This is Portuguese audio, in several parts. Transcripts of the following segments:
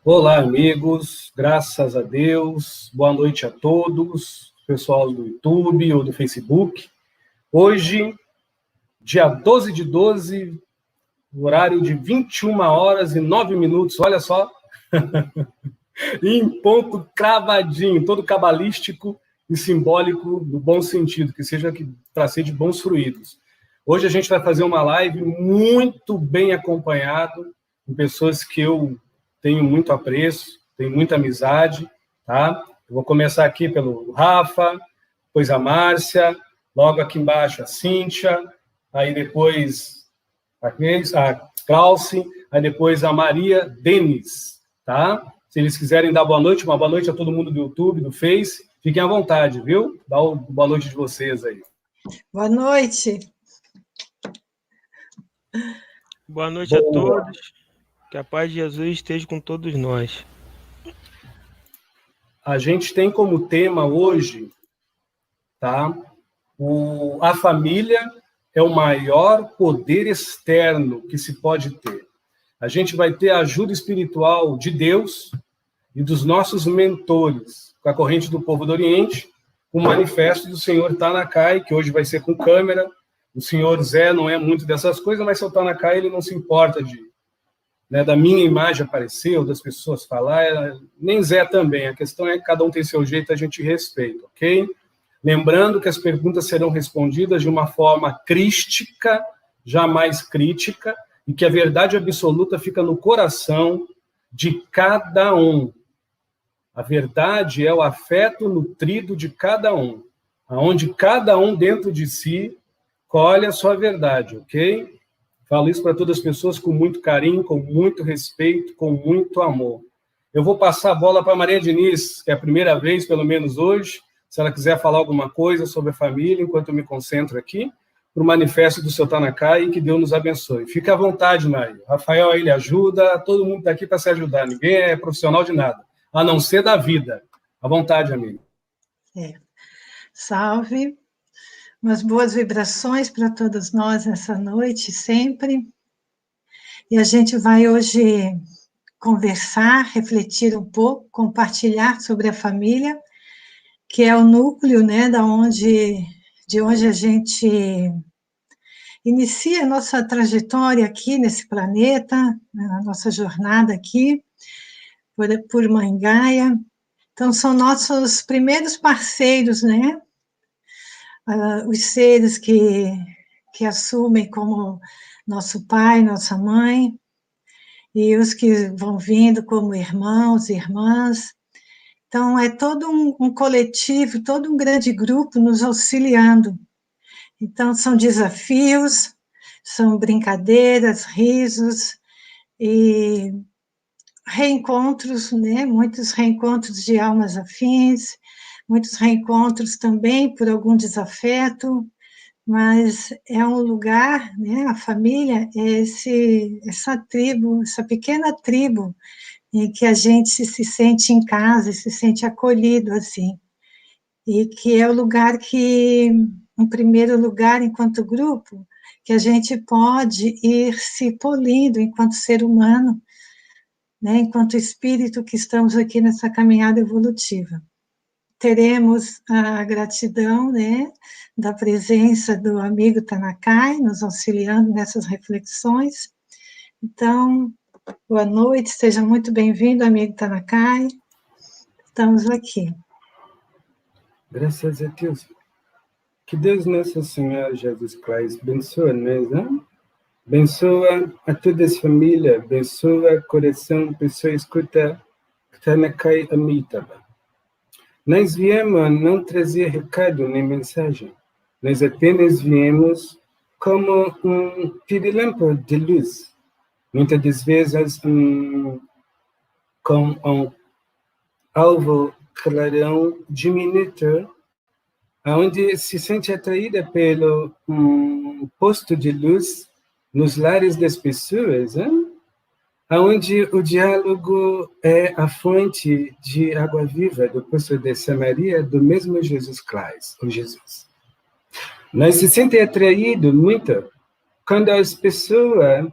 Olá, amigos, graças a Deus, boa noite a todos, pessoal do YouTube ou do Facebook. Hoje, dia 12 de 12, horário de 21h09, olha só, em ponto cravadinho, todo cabalístico e simbólico no bom sentido, que seja para ser de bons fruídos. Hoje a gente vai fazer uma live muito bem acompanhado, com pessoas que eu tenho muito apreço, tenho muita amizade, tá? Eu vou começar aqui pelo Rafa, depois a Márcia, logo aqui embaixo a Cíntia, aí depois a Clauce, aí depois a Maria Denis, tá? Se eles quiserem dar boa noite, uma boa noite a todo mundo do YouTube, do Face, fiquem à vontade, viu? Dá o boa noite de vocês aí. Boa noite. Boa noite a todos. Que a paz de Jesus esteja com todos nós. A gente tem como tema hoje, tá? A família é o maior poder externo que se pode ter. A gente vai ter a ajuda espiritual de Deus e dos nossos mentores, com a corrente do povo do Oriente, o manifesto do senhor Tanakai, que hoje vai ser com câmera. O senhor Zé não é muito dessas coisas, mas seu Tanakai ele não se importa da minha imagem aparecer, ou das pessoas falar, nem Zé também. A questão é que cada um tem seu jeito, a gente respeita, ok? Lembrando que as perguntas serão respondidas de uma forma crística, jamais crítica, e que a verdade absoluta fica no coração de cada um. A verdade é o afeto nutrido de cada um, aonde cada um dentro de si colhe a sua verdade, ok? Falo isso para todas as pessoas com muito carinho, com muito respeito, com muito amor. Eu vou passar a bola para a Maria Diniz, que é a primeira vez, pelo menos hoje, se ela quiser falar alguma coisa sobre a família, enquanto eu me concentro aqui, para o manifesto do seu Tanakai, e que Deus nos abençoe. Fique à vontade, Maria. Rafael, ele ajuda, todo mundo está aqui para se ajudar, ninguém é profissional de nada, a não ser da vida. À vontade, amigo. Salve. Umas boas vibrações para todos nós nessa noite, sempre. E a gente vai hoje conversar, refletir um pouco, compartilhar sobre a família, que é o núcleo, né, de onde a gente inicia a nossa trajetória aqui nesse planeta, a nossa jornada aqui, por Mãe Gaia. Então, são nossos primeiros parceiros, né? Os seres que assumem como nosso pai, nossa mãe, e os que vão vindo como irmãos, irmãs. Então, é todo um coletivo, todo um grande grupo nos auxiliando. Então, são desafios, são brincadeiras, risos e reencontros, né? Muitos reencontros de almas afins, muitos reencontros também por algum desafeto, mas é um lugar, né? A família é essa tribo, essa pequena tribo em que a gente se sente em casa, se sente acolhido, assim, e que é o lugar que, em primeiro lugar, enquanto grupo, que a gente pode ir se polindo enquanto ser humano, né, enquanto espírito que estamos aqui nessa caminhada evolutiva. Teremos a gratidão, né, da presença do amigo Tanakai, nos auxiliando nessas reflexões. Então, boa noite, seja muito bem-vindo, amigo Tanakai. Estamos aqui. Graças a Deus. Que Deus Nosso Senhor Jesus Cristo abençoe nós, né? Abençoa a toda a família, abençoa o coração, pessoa escuta Tanakai Amitabha. Nós viemos não trazer recado nem mensagem, nós apenas viemos como um pirilampo de luz, muitas das vezes com um alvo clarão diminuto, onde se sente atraída pelo posto de luz nos lares das pessoas, onde o diálogo é a fonte de água viva do poço de Samaria, do mesmo Jesus Cristo, o Jesus. Nós se sente atraído muito quando as pessoas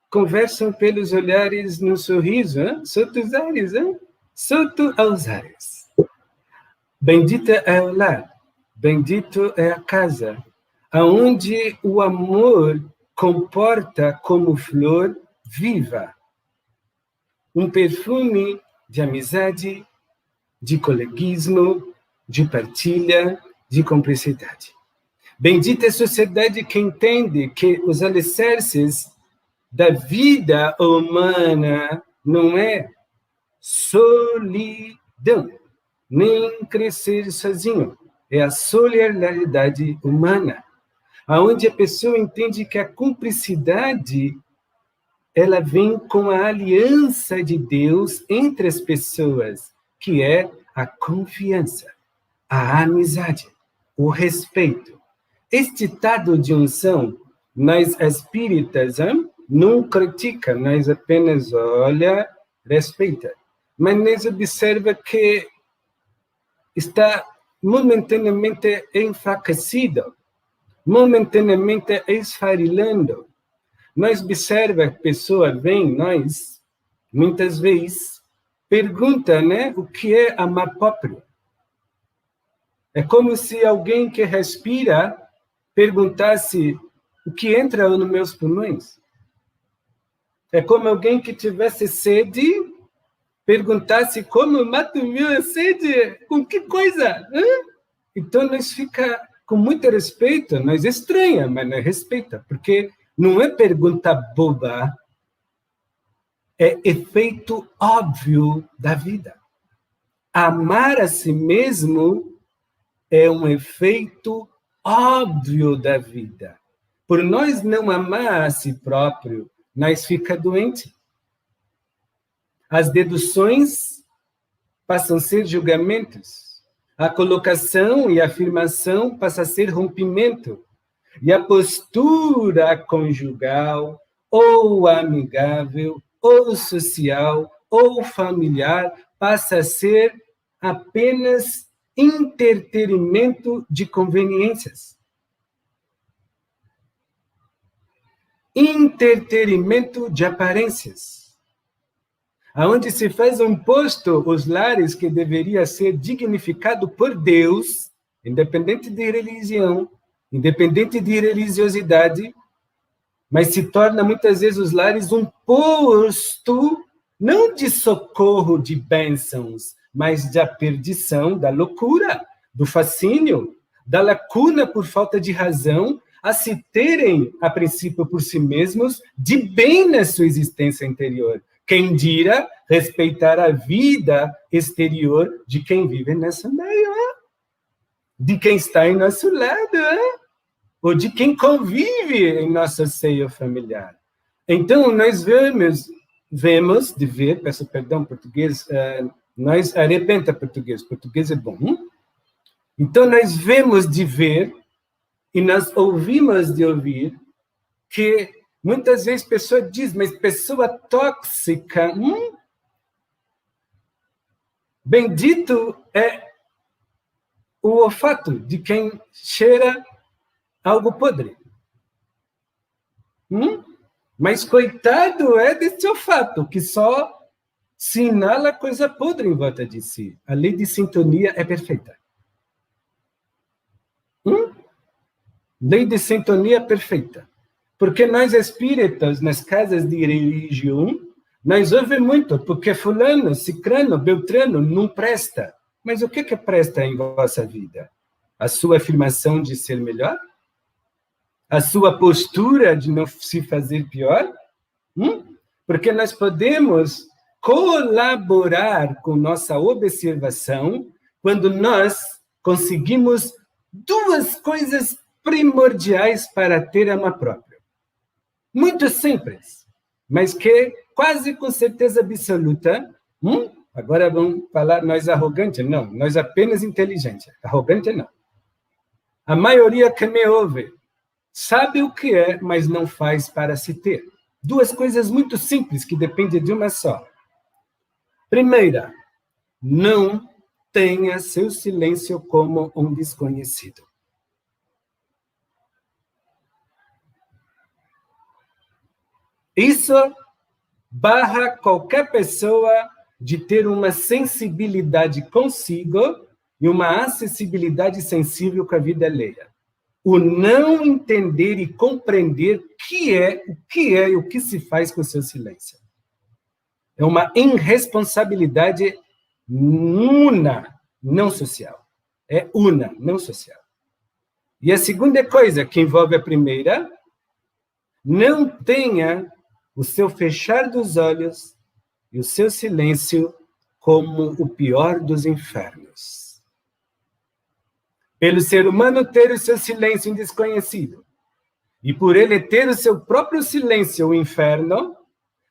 conversam pelos olhares no sorriso, hein? Solta os ares, hein? Solto aos ares. Bendita é o lar, bendito é a casa, aonde o amor comporta como flor viva, um perfume de amizade, de coleguismo, de partilha, de cumplicidade. Bendita é a sociedade que entende que os alicerces da vida humana não é solidão, nem crescer sozinho. É a solidariedade humana, onde a pessoa entende que a cumplicidade ela vem com a aliança de Deus entre as pessoas, que é a confiança, a amizade, o respeito. Este estado de unção, nós espíritas não critica, nós apenas olha, respeita. Mas nós observa que está momentaneamente enfraquecido, momentaneamente esfarilando. Nós observa que a pessoa vem, nós, muitas vezes, pergunta, né, o que é amar próprio. É como se alguém que respira perguntasse o que entra nos meus pulmões. É como alguém que tivesse sede perguntasse como mato minha sede, com que coisa? Então, nós fica com muito respeito, nós estranha, mas nós respeita, porque não é pergunta boba, é efeito óbvio da vida. Amar a si mesmo é um efeito óbvio da vida. Por nós não amar a si próprio, nós fica doente. As deduções passam a ser julgamentos. A colocação e a afirmação passam a ser rompimento. E a postura conjugal, ou amigável, ou social, ou familiar, passa a ser apenas entretenimento de conveniências. Entretenimento de aparências. Aonde se faz um posto os lares que deveria ser dignificado por Deus, independente de religião, independente de religiosidade, mas se torna muitas vezes os lares um posto não de socorro, de bênçãos, mas da perdição, da loucura, do fascínio, da lacuna por falta de razão, a se terem, a princípio, por si mesmos, de bem na sua existência interior. Quem dirá respeitar a vida exterior de quem vive nessa meio, de quem está em nosso lado, ou de quem convive em nosso seio familiar. Então, nós vemos de ver, peço perdão, português, nós arrebenta português é bom. Então, nós vemos de ver e nós ouvimos de ouvir que muitas vezes a pessoa diz, mas pessoa tóxica, bendito é o olfato de quem cheira algo podre. Mas coitado é desse olfato, que só sinala coisa podre em volta de si. A lei de sintonia é perfeita. Lei de sintonia perfeita. Porque nós espíritas, nas casas de religião, nós ouvimos muito, porque fulano, cicrano, beltrano não presta. Mas o que presta em vossa vida? A sua afirmação de ser melhor? A sua postura de não se fazer pior? Porque nós podemos colaborar com nossa observação quando nós conseguimos duas coisas primordiais para ter amor próprio. Muito simples, mas que quase com certeza absoluta. Agora vamos falar nós arrogante? Não, nós apenas inteligente. Arrogante não. A maioria que me ouve sabe o que é, mas não faz para se ter. Duas coisas muito simples que dependem de uma só. Primeira, não tenha seu silêncio como um desconhecido. Isso barra qualquer pessoa de ter uma sensibilidade consigo e uma acessibilidade sensível com a vida alheia. O não entender e compreender o que é e o que se faz com o seu silêncio. É uma irresponsabilidade una, não social. É una, não social. E a segunda coisa que envolve a primeira, não tenha o seu fechar dos olhos e o seu silêncio como o pior dos infernos. Pelo ser humano ter o seu silêncio desconhecido, e por ele ter o seu próprio silêncio, o inferno,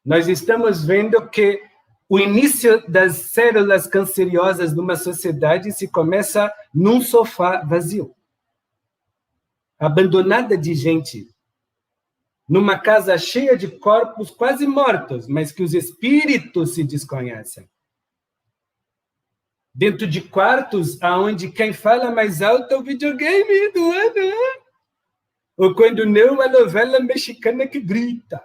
nós estamos vendo que o início das células canceriosas numa sociedade se começa num sofá vazio, abandonada de gente, numa casa cheia de corpos quase mortos, mas que os espíritos se desconhecem. Dentro de quartos onde quem fala mais alto é o videogame do ano. Ou quando não, a novela mexicana que grita.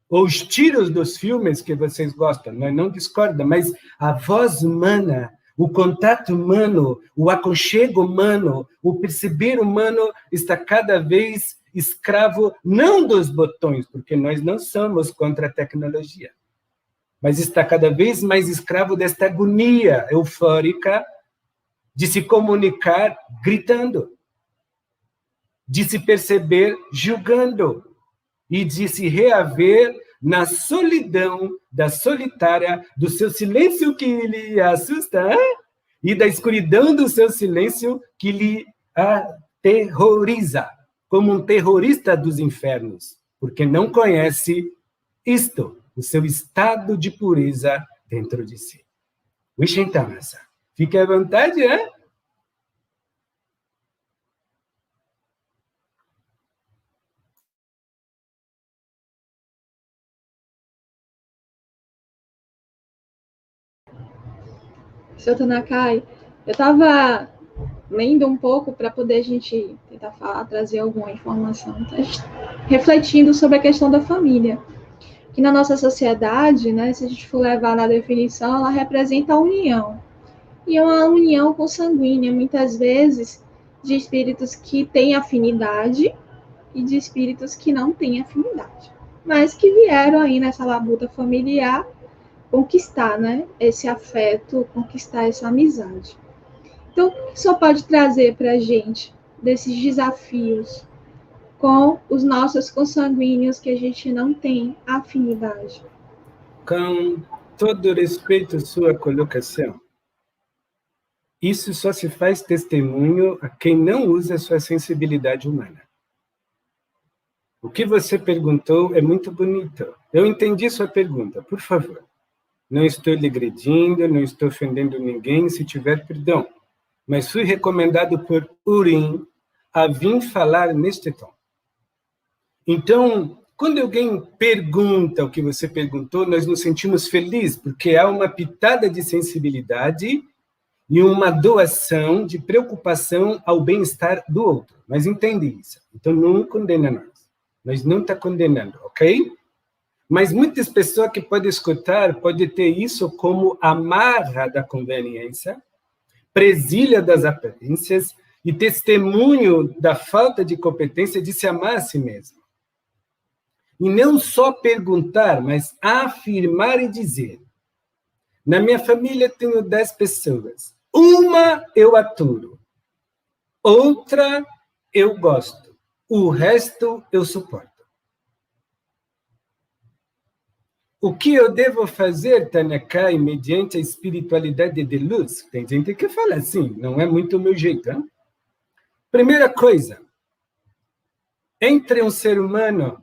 Ou os tiros dos filmes que vocês gostam, não discordam, mas a voz humana, o contato humano, o aconchego humano, o perceber humano está cada vez escravo, não dos botões, porque nós não somos contra a tecnologia, mas está cada vez mais escravo desta agonia eufórica de se comunicar gritando, de se perceber julgando e de se reaver na solidão da solitária, do seu silêncio que lhe assusta, e da escuridão do seu silêncio que lhe aterroriza, como um terrorista dos infernos, porque não conhece isto, o seu estado de pureza dentro de si. Wishentamasa. Fique à vontade, hein? Seu Tanakai, eu estava lendo um pouco para poder a gente tentar trazer alguma informação, tá? Refletindo sobre a questão da família. Que na nossa sociedade, né, se a gente for levar na definição, ela representa a união. E é uma união consanguínea, muitas vezes, de espíritos que têm afinidade e de espíritos que não têm afinidade. Mas que vieram aí nessa labuta familiar conquistar, né, esse afeto, conquistar essa amizade. Então, o que só pode trazer para a gente desses desafios com os nossos consanguíneos que a gente não tem afinidade? Com todo respeito à sua colocação, isso só se faz testemunho a quem não usa a sua sensibilidade humana. O que você perguntou é muito bonito. Eu entendi sua pergunta, por favor. Não estou lhe agredindo, não estou ofendendo ninguém, se tiver perdão. Mas fui recomendado por Urim a vir falar neste tom. Então, quando alguém pergunta o que você perguntou, nós nos sentimos felizes, porque há uma pitada de sensibilidade e uma doação de preocupação ao bem-estar do outro. Mas entende isso. Então, não condena nós. Nós não estamos condenando, ok? Mas muitas pessoas que podem escutar, podem ter isso como amarra da conveniência, presilha das aparências e testemunho da falta de competência de se amar a si mesmo. E não só perguntar, mas afirmar e dizer. Na minha família tenho 10 pessoas. Uma eu aturo. Outra eu gosto. O resto eu suporto. O que eu devo fazer, Tanakai, mediante a espiritualidade de luz? Tem gente que fala assim, não é muito o meu jeito. Hein? Primeira coisa, entre um ser humano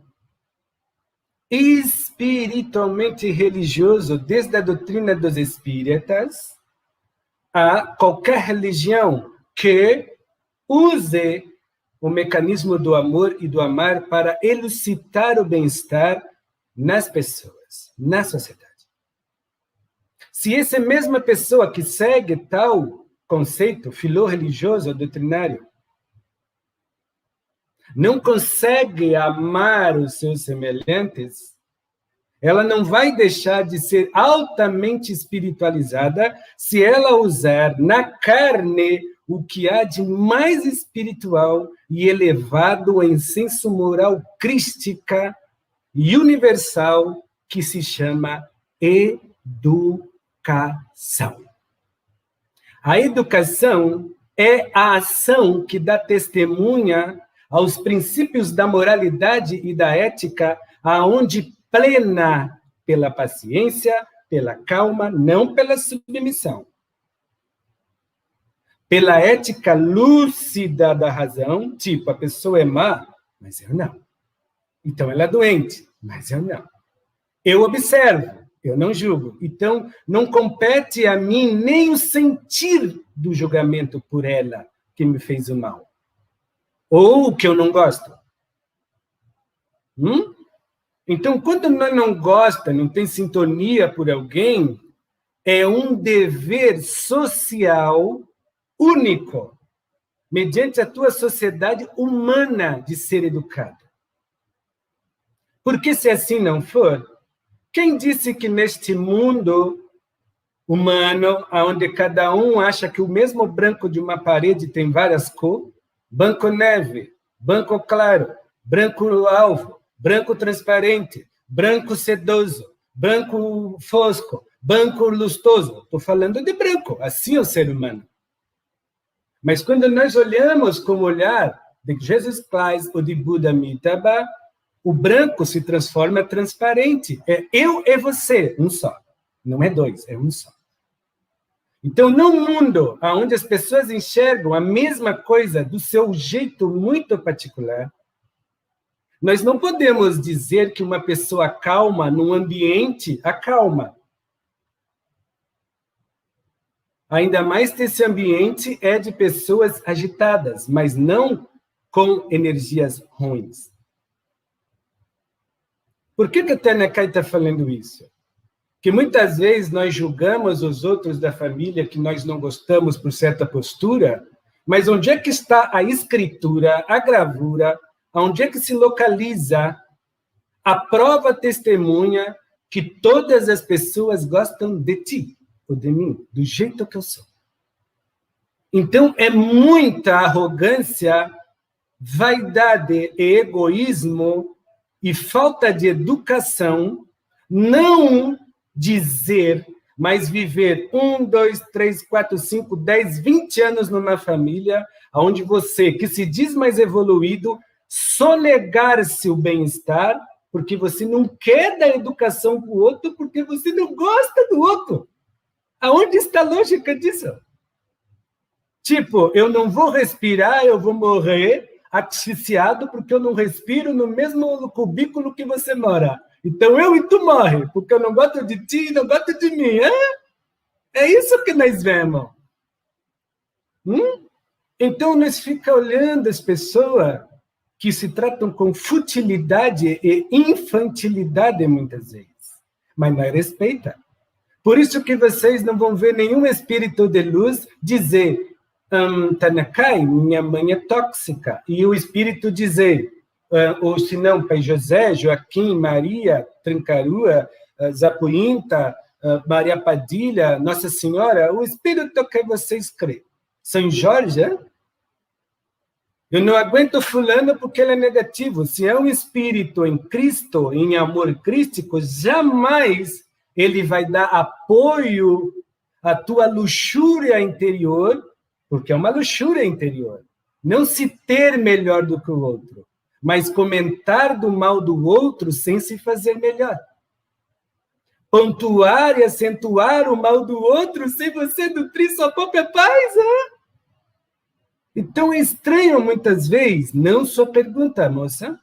espiritualmente religioso, desde a doutrina dos espíritas, a qualquer religião que use o mecanismo do amor e do amar para elucidar o bem-estar nas pessoas, na sociedade. Se essa mesma pessoa que segue tal conceito filorreligioso, doutrinário, não consegue amar os seus semelhantes, ela não vai deixar de ser altamente espiritualizada se ela usar na carne o que há de mais espiritual e elevado em senso moral crística e universal, que se chama educação. A educação é a ação que dá testemunha aos princípios da moralidade e da ética, aonde plena pela paciência, pela calma, não pela submissão. Pela ética lúcida da razão, tipo, a pessoa é má, mas eu não. Então, ela é doente, mas eu não. Eu observo, eu não julgo. Então, não compete a mim nem o sentir do julgamento por ela que me fez o mal. Ou o que eu não gosto. Então, quando nós não gostamos, não tem sintonia por alguém, é um dever social único, mediante a tua sociedade humana de ser educada. Porque se assim não for, quem disse que neste mundo humano, onde cada um acha que o mesmo branco de uma parede tem várias cores, branco neve, branco claro, branco alvo, branco transparente, branco sedoso, branco fosco, branco lustroso. Estou falando de branco, assim é o ser humano. Mas quando nós olhamos com o olhar de Jesus Cristo ou de Buda Amitabha, o branco se transforma em transparente. É eu e você, um só. Não é dois, é um só. Então, num mundo onde as pessoas enxergam a mesma coisa do seu jeito muito particular, nós não podemos dizer que uma pessoa calma num ambiente acalma. Ainda mais que esse ambiente é de pessoas agitadas, mas não com energias ruins. Por que a Tanakai está falando isso? Que muitas vezes nós julgamos os outros da família que nós não gostamos por certa postura, mas onde é que está a escritura, a gravura, onde é que se localiza a prova testemunha que todas as pessoas gostam de ti? Ou de mim, do jeito que eu sou. Então, é muita arrogância, vaidade e egoísmo e falta de educação não dizer, mas viver 1, 2, 3, 4, 5, 10, 20 anos numa família onde você, que se diz mais evoluído, sonegar-se o bem-estar porque você não quer dar educação para o outro, porque você não gosta do outro. Aonde está a lógica disso? Tipo, eu não vou respirar, eu vou morrer asfixiado porque eu não respiro no mesmo cubículo que você mora. Então eu e tu morre, porque eu não gosto de ti e não gosto de mim. É isso que nós vemos. Então nós ficamos olhando as pessoas que se tratam com futilidade e infantilidade muitas vezes, mas não respeita. Por isso que vocês não vão ver nenhum espírito de luz dizer Tanakai, minha mãe é tóxica. E o espírito dizer, ou se não, Pai José, Joaquim, Maria, Trancarua, Zapuinta, Maria Padilha, Nossa Senhora, o espírito que vocês creem. São Jorge, eu não aguento fulano porque ele é negativo. Se é um espírito em Cristo, em amor crístico, jamais ele vai dar apoio à tua luxúria interior, porque é uma luxúria interior. Não se ter melhor do que o outro, mas comentar do mal do outro sem se fazer melhor. Pontuar e acentuar o mal do outro sem você nutrir sua própria paz. Então é estranho muitas vezes, não sua pergunta, moça,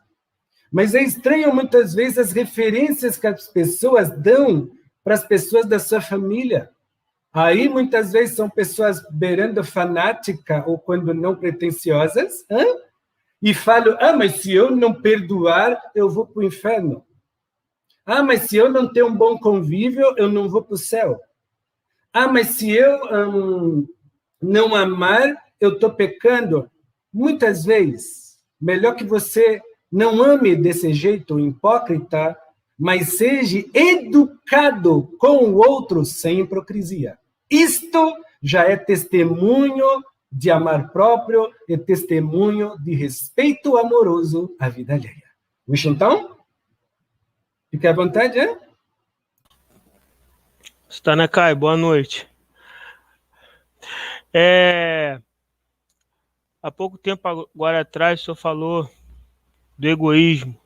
mas é estranho muitas vezes as referências que as pessoas dão para as pessoas da sua família. Aí, muitas vezes, são pessoas beirando fanática ou, quando não, pretensiosas, e falam, mas se eu não perdoar, eu vou para o inferno. Mas se eu não ter um bom convívio, eu não vou para o céu. Mas se eu não amar, eu estou pecando. Muitas vezes, melhor que você não ame desse jeito hipócrita, mas seja educado com o outro sem hipocrisia. Isto já é testemunho de amar próprio e testemunho de respeito amoroso à vida alheia. Vixe, então? Fique à vontade, hein? Tanakai, boa noite. Há pouco tempo agora atrás, o senhor falou do egoísmo,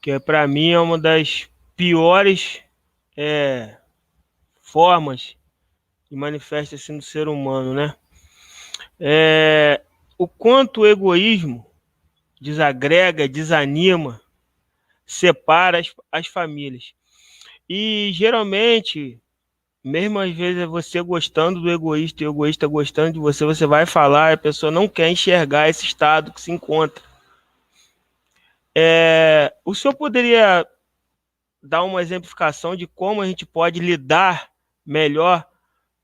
que para mim é uma das piores formas que manifesta-se no ser humano, né? O quanto o egoísmo desagrega, desanima, separa as famílias. E geralmente, mesmo às vezes você gostando do egoísta e o egoísta gostando de você, você vai falar, a pessoa não quer enxergar esse estado que se encontra. O senhor poderia dar uma exemplificação de como a gente pode lidar melhor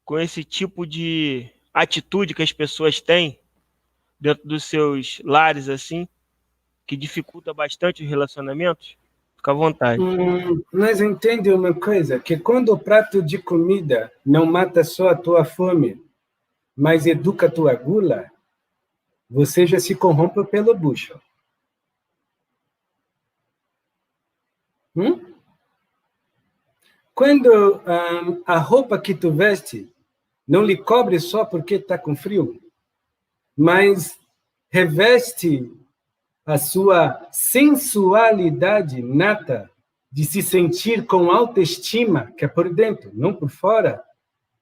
com esse tipo de atitude que as pessoas têm dentro dos seus lares, assim, que dificulta bastante os relacionamentos? Fica à vontade. Mas entende uma coisa, que quando o prato de comida não mata só a tua fome, mas educa a tua gula, você já se corrompe pelo bucho. Quando a roupa que tu veste não lhe cobre só porque está com frio, mas reveste a sua sensualidade nata de se sentir com autoestima, que é por dentro, não por fora,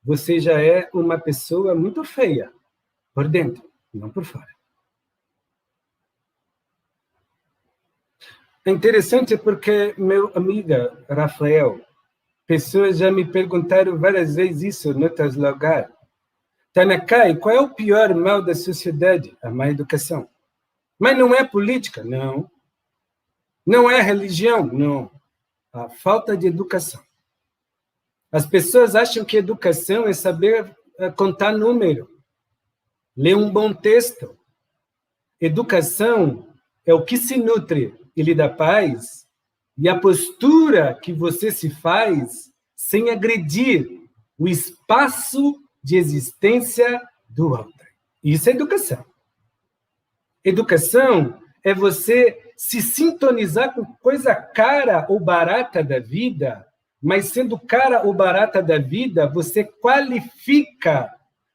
você já é uma pessoa muito feia, por dentro, não por fora. É interessante porque, meu amigo Rafael, pessoas já me perguntaram várias vezes isso em outros lugares. Tanakai, qual é o pior mal da sociedade? A má educação. Mas não é política? Não. Não é religião? Não. A falta de educação. As pessoas acham que educação é saber contar número, ler um bom texto. Educação é o que se nutre e lhe dá paz, e a postura que você se faz sem agredir o espaço de existência do outro. Isso é educação. Educação é você se sintonizar com coisa cara ou barata da vida, mas sendo cara ou barata da vida, você qualifica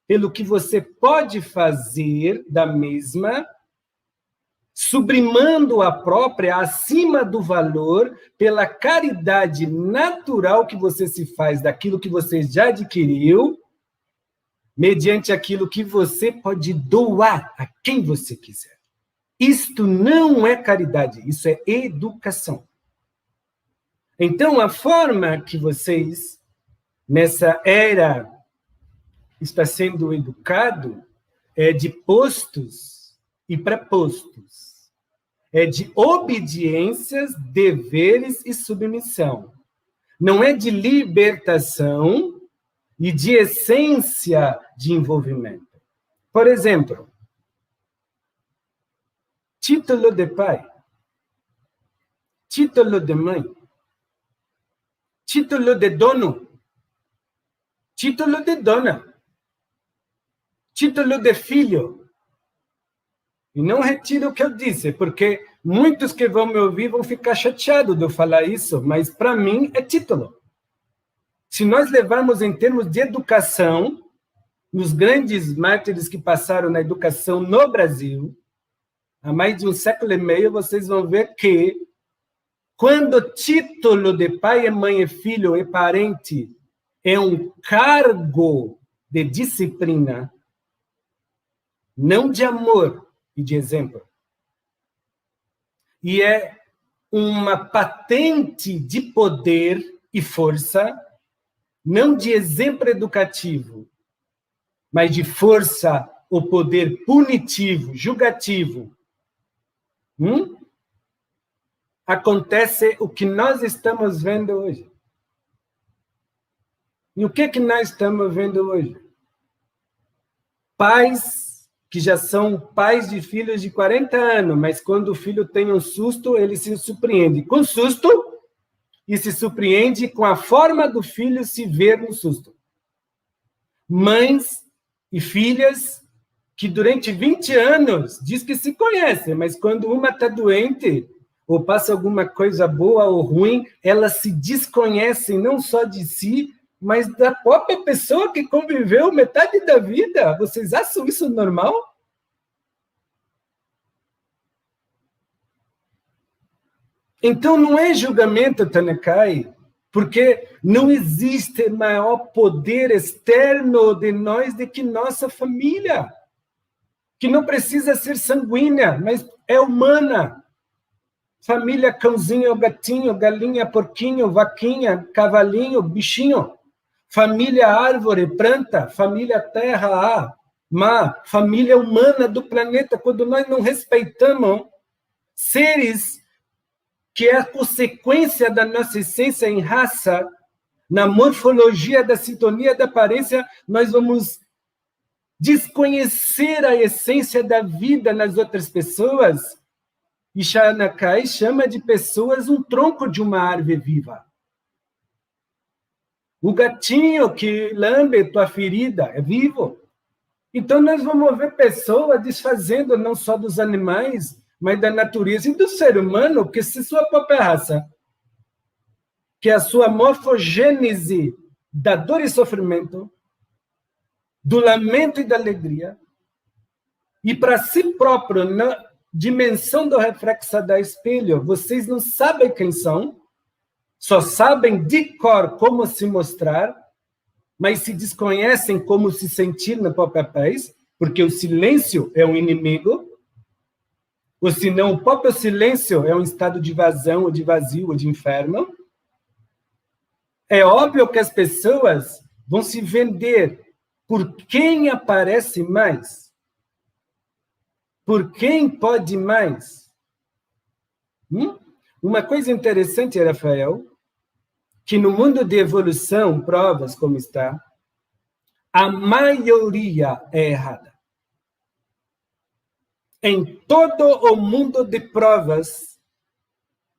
pelo que você pode fazer da mesma, sublimando a própria acima do valor pela caridade natural que você se faz daquilo que você já adquiriu, mediante aquilo que você pode doar a quem você quiser. Isto não é caridade, isso é educação. Então, a forma que vocês, nessa era, está sendo educado é de postos e prepostos. É de obediências, deveres e submissão. Não é de libertação e de essência de envolvimento. Por exemplo, título de pai, título de mãe, título de dono, título de dona, título de filho. E não retiro o que eu disse, porque muitos que vão me ouvir vão ficar chateados de eu falar isso, mas para mim é título. Se nós levarmos em termos de educação, nos grandes mártires que passaram na educação no Brasil, há mais de um século e meio, vocês vão ver que quando título de pai, mãe e filho e parente é um cargo de disciplina, não de amor e de exemplo, e é uma patente de poder e força, não de exemplo educativo, mas de força ou poder punitivo, julgativo, acontece o que nós estamos vendo hoje. E o que nós estamos vendo hoje? Pais que já são pais de filhos de 40 anos, mas quando o filho tem um susto, ele se surpreende. Com susto, e se surpreende com a forma do filho se ver no susto. Mães e filhas que durante 20 anos diz que se conhecem, mas quando uma está doente ou passa alguma coisa boa ou ruim, elas se desconhecem não só de si, mas da própria pessoa que conviveu metade da vida. Vocês acham isso normal? Então, não é julgamento, Tanakai, porque não existe maior poder externo de nós do que nossa família, que não precisa ser sanguínea, mas é humana. Família, cãozinho, gatinho, galinha, porquinho, vaquinha, cavalinho, bichinho. Família, árvore, planta. Família, terra, mar. Família humana do planeta. Quando nós não respeitamos seres que é a consequência da nossa essência em raça, na morfologia da sintonia da aparência, nós vamos desconhecer a essência da vida nas outras pessoas. E Shanakai chama de pessoas um tronco de uma árvore viva. O gatinho que lambe tua ferida é vivo. Então, nós vamos ver pessoas desfazendo não só dos animais, mas da natureza e do ser humano, porque se sua própria raça, que é a sua morfogênese da dor e sofrimento, do lamento e da alegria, e para si próprio, na dimensão do reflexo da espelho, vocês não sabem quem são, só sabem de cor como se mostrar, mas se desconhecem como se sentir na própria paz, porque o silêncio é um inimigo, ou senão o próprio silêncio é um estado de vazão, ou de vazio, ou de inferno. É óbvio que as pessoas vão se vender por quem aparece mais, por quem pode mais. Uma coisa interessante, Rafael, que no mundo de evolução, provas como está, a maioria é errada. Em todo o mundo de provas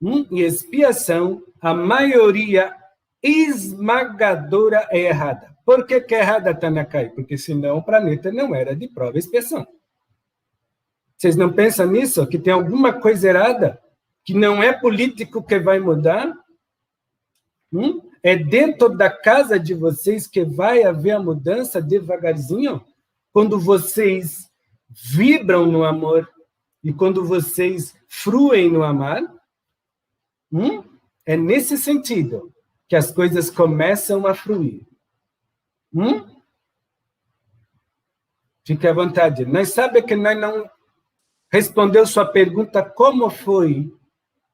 e expiação, a maioria esmagadora é errada. Por que é errada, Tanakai? Porque senão o planeta não era de prova e expiação. Vocês não pensam nisso? Que tem alguma coisa errada? Que não é político que vai mudar? É dentro da casa de vocês que vai haver a mudança devagarzinho? Quando vocês vibram no amor e quando vocês fruem no amar? É nesse sentido que as coisas começam a fluir. Fique à vontade. Nós sabemos que nós não respondeu sua pergunta como foi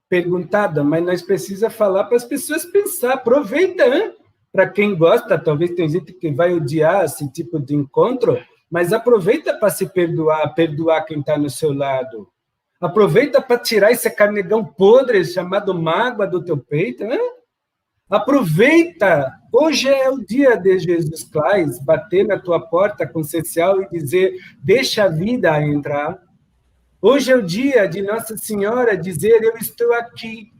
perguntada, mas nós precisamos falar para as pessoas pensar. Aproveita, hein? Para quem gosta, talvez tem gente que vai odiar esse tipo de encontro, mas aproveita para se perdoar quem está no seu lado. Aproveita para tirar esse carnegão podre chamado mágoa do teu peito, hein? Aproveita, hoje é o dia de Jesus Cristo, bater na tua porta consciencial e dizer, deixa a vida entrar. Hoje é o dia de Nossa Senhora dizer, eu estou aqui,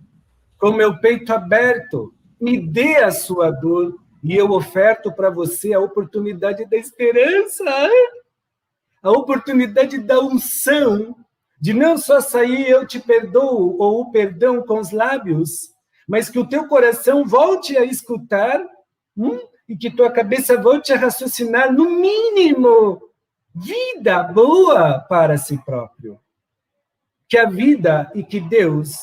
com meu peito aberto, me dê a sua dor, e eu oferto para você a oportunidade da esperança, a oportunidade da unção, de não só sair, eu te perdoo, ou o perdão com os lábios, mas que o teu coração volte a escutar, e que tua cabeça volte a raciocinar, no mínimo, vida boa para si próprio. Que a vida e que Deus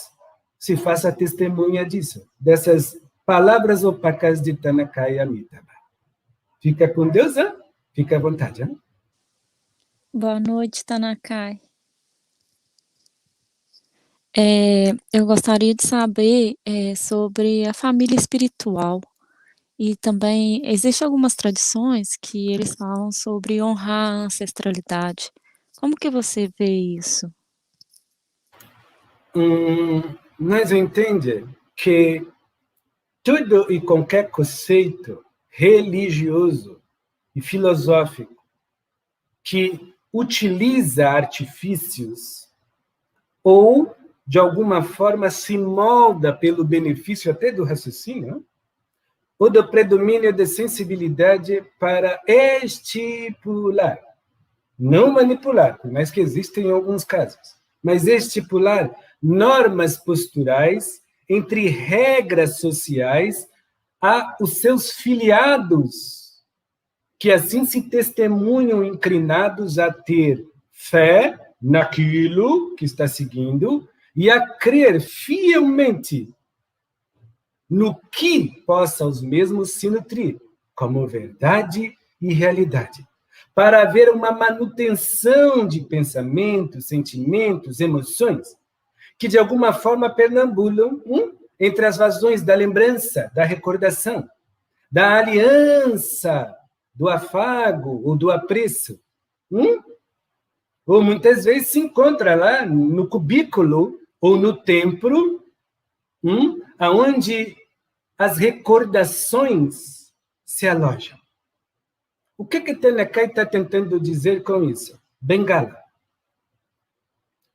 se faça testemunha disso, dessas palavras opacas de Tanakai Amitabha. Fica com Deus, hein? Fica à vontade. Hein? Boa noite, Tanakai. Eu gostaria de saber sobre a família espiritual. E também existem algumas tradições que eles falam sobre honrar a ancestralidade. Como que você vê isso? Nós entendemos que tudo e qualquer conceito religioso e filosófico que utiliza artifícios ou de alguma forma, se molda pelo benefício até do raciocínio, ou do predomínio de sensibilidade para estipular, não manipular, por mais que existem em alguns casos, mas estipular normas posturais entre regras sociais a os seus filiados, que assim se testemunham inclinados a ter fé naquilo que está seguindo e a crer fielmente no que possa os mesmos se nutrir, como verdade e realidade, para haver uma manutenção de pensamentos, sentimentos, emoções, que de alguma forma perambulam entre as vazões da lembrança, da recordação, da aliança, do afago ou do apreço. Ou muitas vezes se encontra lá no cubículo ou no templo, aonde as recordações se alojam. O que Tanakai está tentando dizer com isso? Bengala.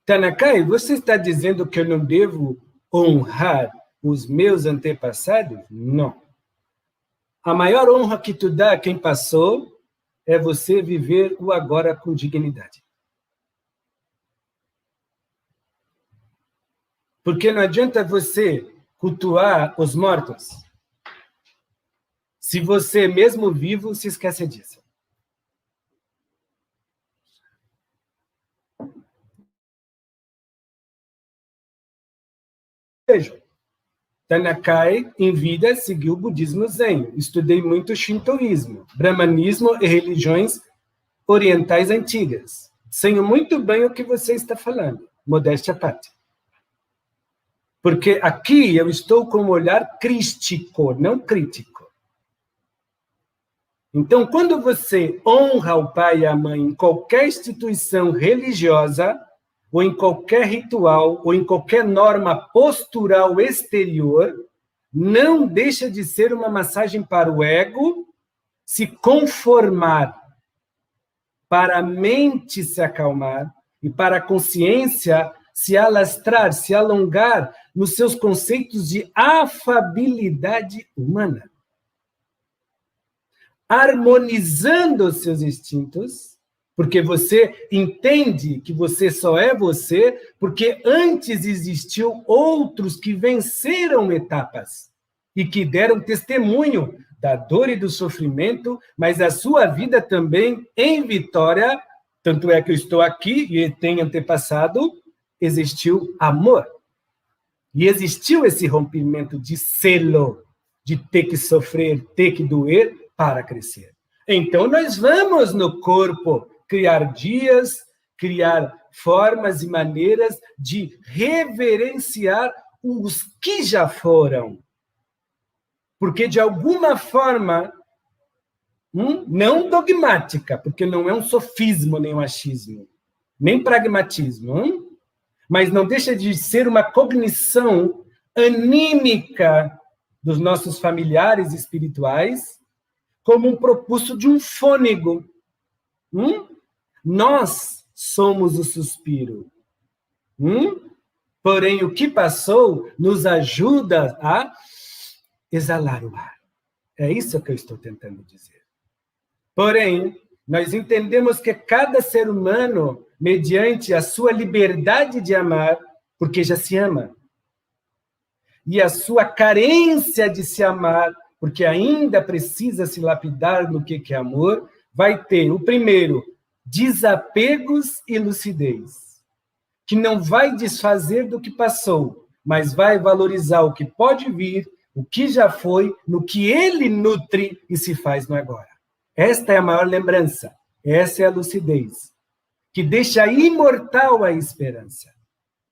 Tanakai, você está dizendo que eu não devo honrar os meus antepassados? Não. A maior honra que tu dá a quem passou é você viver o agora com dignidade. Porque não adianta você cultuar os mortos se você, mesmo vivo, se esquece disso. Veja, Tanakai, em vida, seguiu o budismo zen. Estudei muito shintoísmo, brahmanismo e religiões orientais antigas. Sei muito bem o que você está falando, modéstia à parte. Porque aqui eu estou com um olhar crístico, não crítico. Então, quando você honra o pai e a mãe em qualquer instituição religiosa, ou em qualquer ritual, ou em qualquer norma postural exterior, não deixa de ser uma massagem para o ego se conformar, para a mente se acalmar e para a consciência se alastrar, se alongar nos seus conceitos de afabilidade humana, harmonizando os seus instintos, porque você entende que você só é você, porque antes existiu outros que venceram etapas e que deram testemunho da dor e do sofrimento, mas a sua vida também em vitória, tanto é que eu estou aqui e tenho antepassado, existiu amor. E existiu esse rompimento de selo, de ter que sofrer, ter que doer para crescer. Então, nós vamos no corpo criar dias, criar formas e maneiras de reverenciar os que já foram. Porque, de alguma forma, não dogmática, porque não é um sofismo, nem um achismo, nem pragmatismo, mas não deixa de ser uma cognição anímica dos nossos familiares espirituais, como um propulso de um fônego. Nós somos o suspiro. Porém, o que passou nos ajuda a exalar o ar. É isso que eu estou tentando dizer. Porém, nós entendemos que cada ser humano, mediante a sua liberdade de amar, porque já se ama, e a sua carência de se amar, porque ainda precisa se lapidar no que é amor, vai ter, o primeiro, desapegos e lucidez, que não vai desfazer do que passou, mas vai valorizar o que pode vir, o que já foi, no que ele nutre e se faz no agora. Esta é a maior lembrança, essa é a lucidez, que deixa imortal a esperança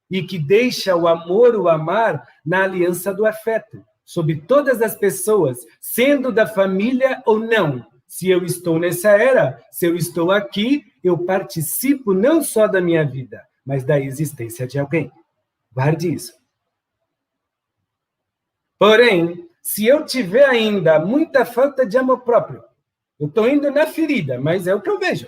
e que deixa o amor, o amar, na aliança do afeto, sobre todas as pessoas, sendo da família ou não. Se eu estou nessa era, se eu estou aqui, eu participo não só da minha vida, mas da existência de alguém. Guarde isso. Porém, se eu tiver ainda muita falta de amor próprio, eu estou indo na ferida, mas é o que eu vejo.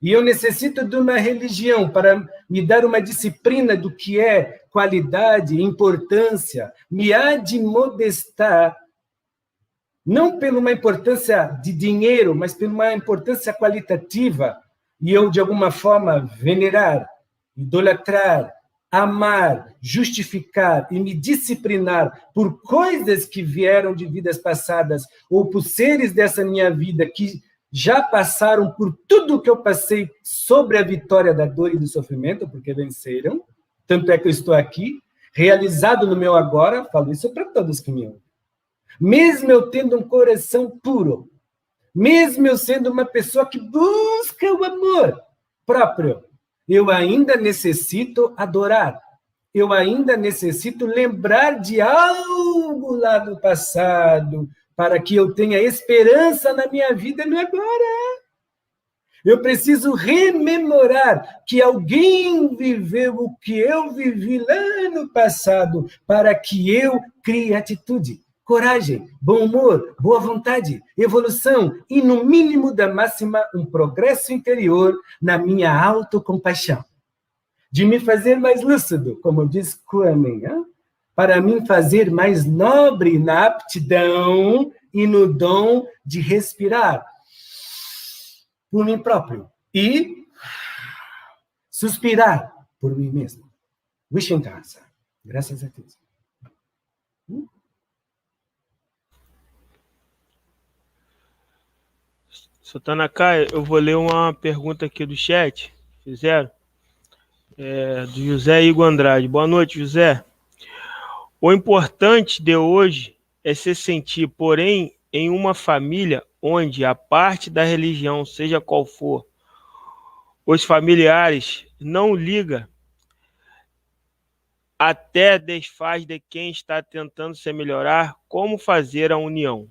E eu necessito de uma religião para me dar uma disciplina do que é qualidade, importância, me admodestar, não por uma importância de dinheiro, mas por uma importância qualitativa, e eu, de alguma forma, venerar, idolatrar, amar, justificar e me disciplinar por coisas que vieram de vidas passadas ou por seres dessa minha vida que já passaram por tudo que eu passei sobre a vitória da dor e do sofrimento, porque venceram, tanto é que eu estou aqui, realizado no meu agora, falo isso para todos que me ouvem. Mesmo eu tendo um coração puro, mesmo eu sendo uma pessoa que busca o amor próprio, eu ainda necessito adorar, eu ainda necessito lembrar de algo lá do passado, para que eu tenha esperança na minha vida no agora. Eu preciso rememorar que alguém viveu o que eu vivi lá no passado, para que eu crie atitude, coragem, bom humor, boa vontade, evolução e, no mínimo da máxima, um progresso interior na minha autocompaixão. De me fazer mais lúcido, como diz Kwame, para me fazer mais nobre na aptidão e no dom de respirar por mim próprio e suspirar por mim mesmo. Vishenthasa. Graças a Deus. Sotanakai, eu vou ler uma pergunta aqui do chat, fizeram, do José Igor Andrade. Boa noite, José. O importante de hoje é se sentir, porém, em uma família onde a parte da religião, seja qual for, os familiares não liga, até desfaz de quem está tentando se melhorar, como fazer a união?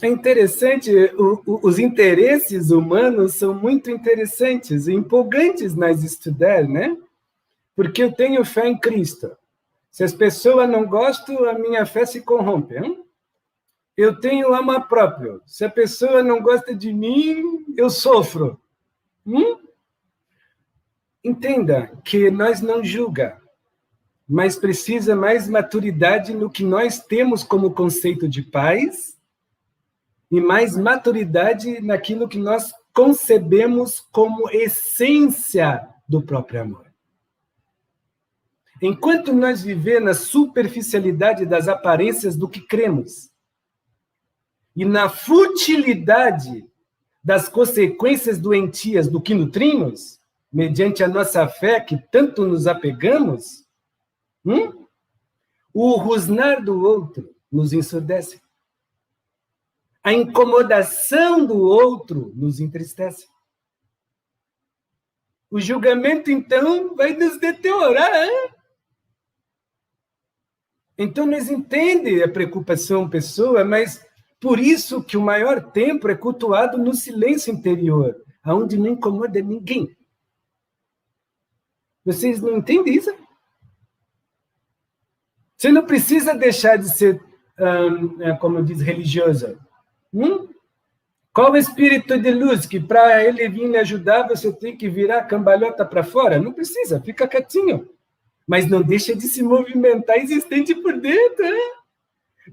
É interessante, os interesses humanos são muito interessantes e empolgantes nós estudar, né? Porque eu tenho fé em Cristo. Se as pessoas não gostam, a minha fé se corrompe. Hein? Eu tenho amor próprio. Se a pessoa não gosta de mim, eu sofro. Entenda que nós não julga, mas precisa mais maturidade no que nós temos como conceito de paz e mais maturidade naquilo que nós concebemos como essência do próprio amor. Enquanto nós vivemos na superficialidade das aparências do que cremos e na futilidade das consequências doentias do que nutrimos, mediante a nossa fé que tanto nos apegamos, o rosnar do outro nos ensurdece. A incomodação do outro nos entristece. O julgamento, então, vai nos deteriorar. Então, nós entendemos a preocupação pessoa, mas por isso que o maior tempo é cultuado no silêncio interior, onde não incomoda ninguém. Vocês não entendem isso? Você não precisa deixar de ser, como diz, religiosa. Qual o espírito de luz que para ele vir lhe ajudar, você tem que virar a cambalhota para fora? Não precisa, fica quietinho. Mas não deixa de se movimentar existente por dentro.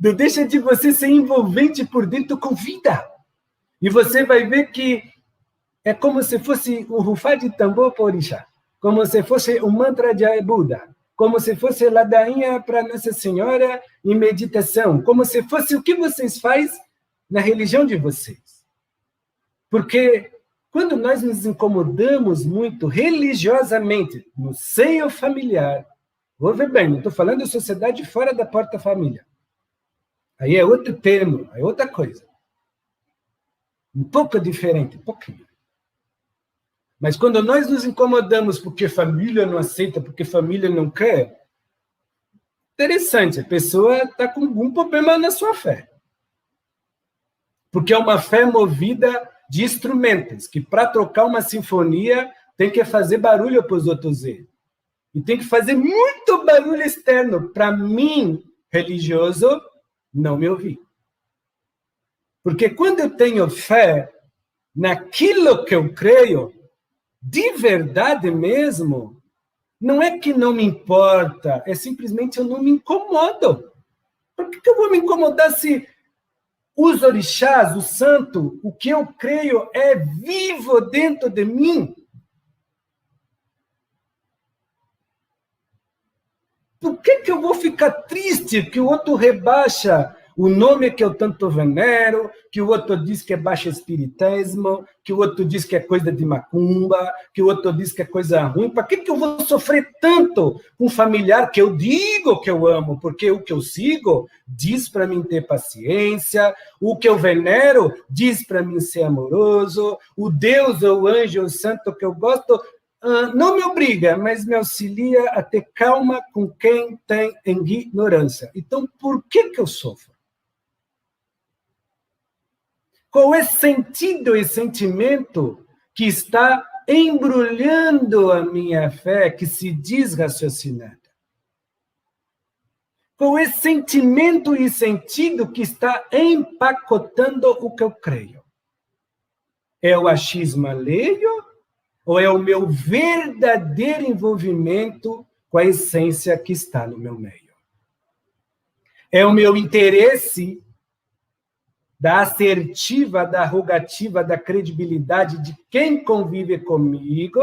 Não deixa de você ser envolvente por dentro com vida. E você vai ver que é como se fosse um rufar de tambor para orixá. Como se fosse um mantra de Buda. Como se fosse ladainha para Nossa Senhora em meditação. Como se fosse o que vocês fazem na religião de vocês. Porque quando nós nos incomodamos muito religiosamente no seio familiar, ouve bem, não estou falando de sociedade fora da porta família. Aí é outro termo, é outra coisa. Um pouco diferente, um pouquinho. Mas quando nós nos incomodamos porque família não aceita, porque família não quer, interessante, a pessoa está com algum problema na sua fé. Porque é uma fé movida de instrumentos, que para trocar uma sinfonia tem que fazer barulho para os outros verem. E tem que fazer muito barulho externo para mim, religioso, não me ouvir. Porque quando eu tenho fé naquilo que eu creio, de verdade mesmo, não é que não me importa, é simplesmente eu não me incomodo. Por que eu vou me incomodar se os orixás, o santo, o que eu creio é vivo dentro de mim? Por que eu vou ficar triste que o outro rebaixa o nome que eu tanto venero, que o outro diz que é baixo espiritismo, que o outro diz que é coisa de macumba, que o outro diz que é coisa ruim? Para que eu vou sofrer tanto com um familiar que eu digo que eu amo? Porque o que eu sigo diz para mim ter paciência, o que eu venero diz para mim ser amoroso, o Deus, o anjo, o santo que eu gosto não me obriga, mas me auxilia a ter calma com quem tem ignorância. Então, por que eu sofro? Qual é o sentido e sentimento que está embrulhando a minha fé, que se diz raciocinada? Qual é o sentimento e sentido que está empacotando o que eu creio? É o achismo alheio? Ou é o meu verdadeiro envolvimento com a essência que está no meu meio? É o meu interesse da assertiva, da rogativa, da credibilidade de quem convive comigo?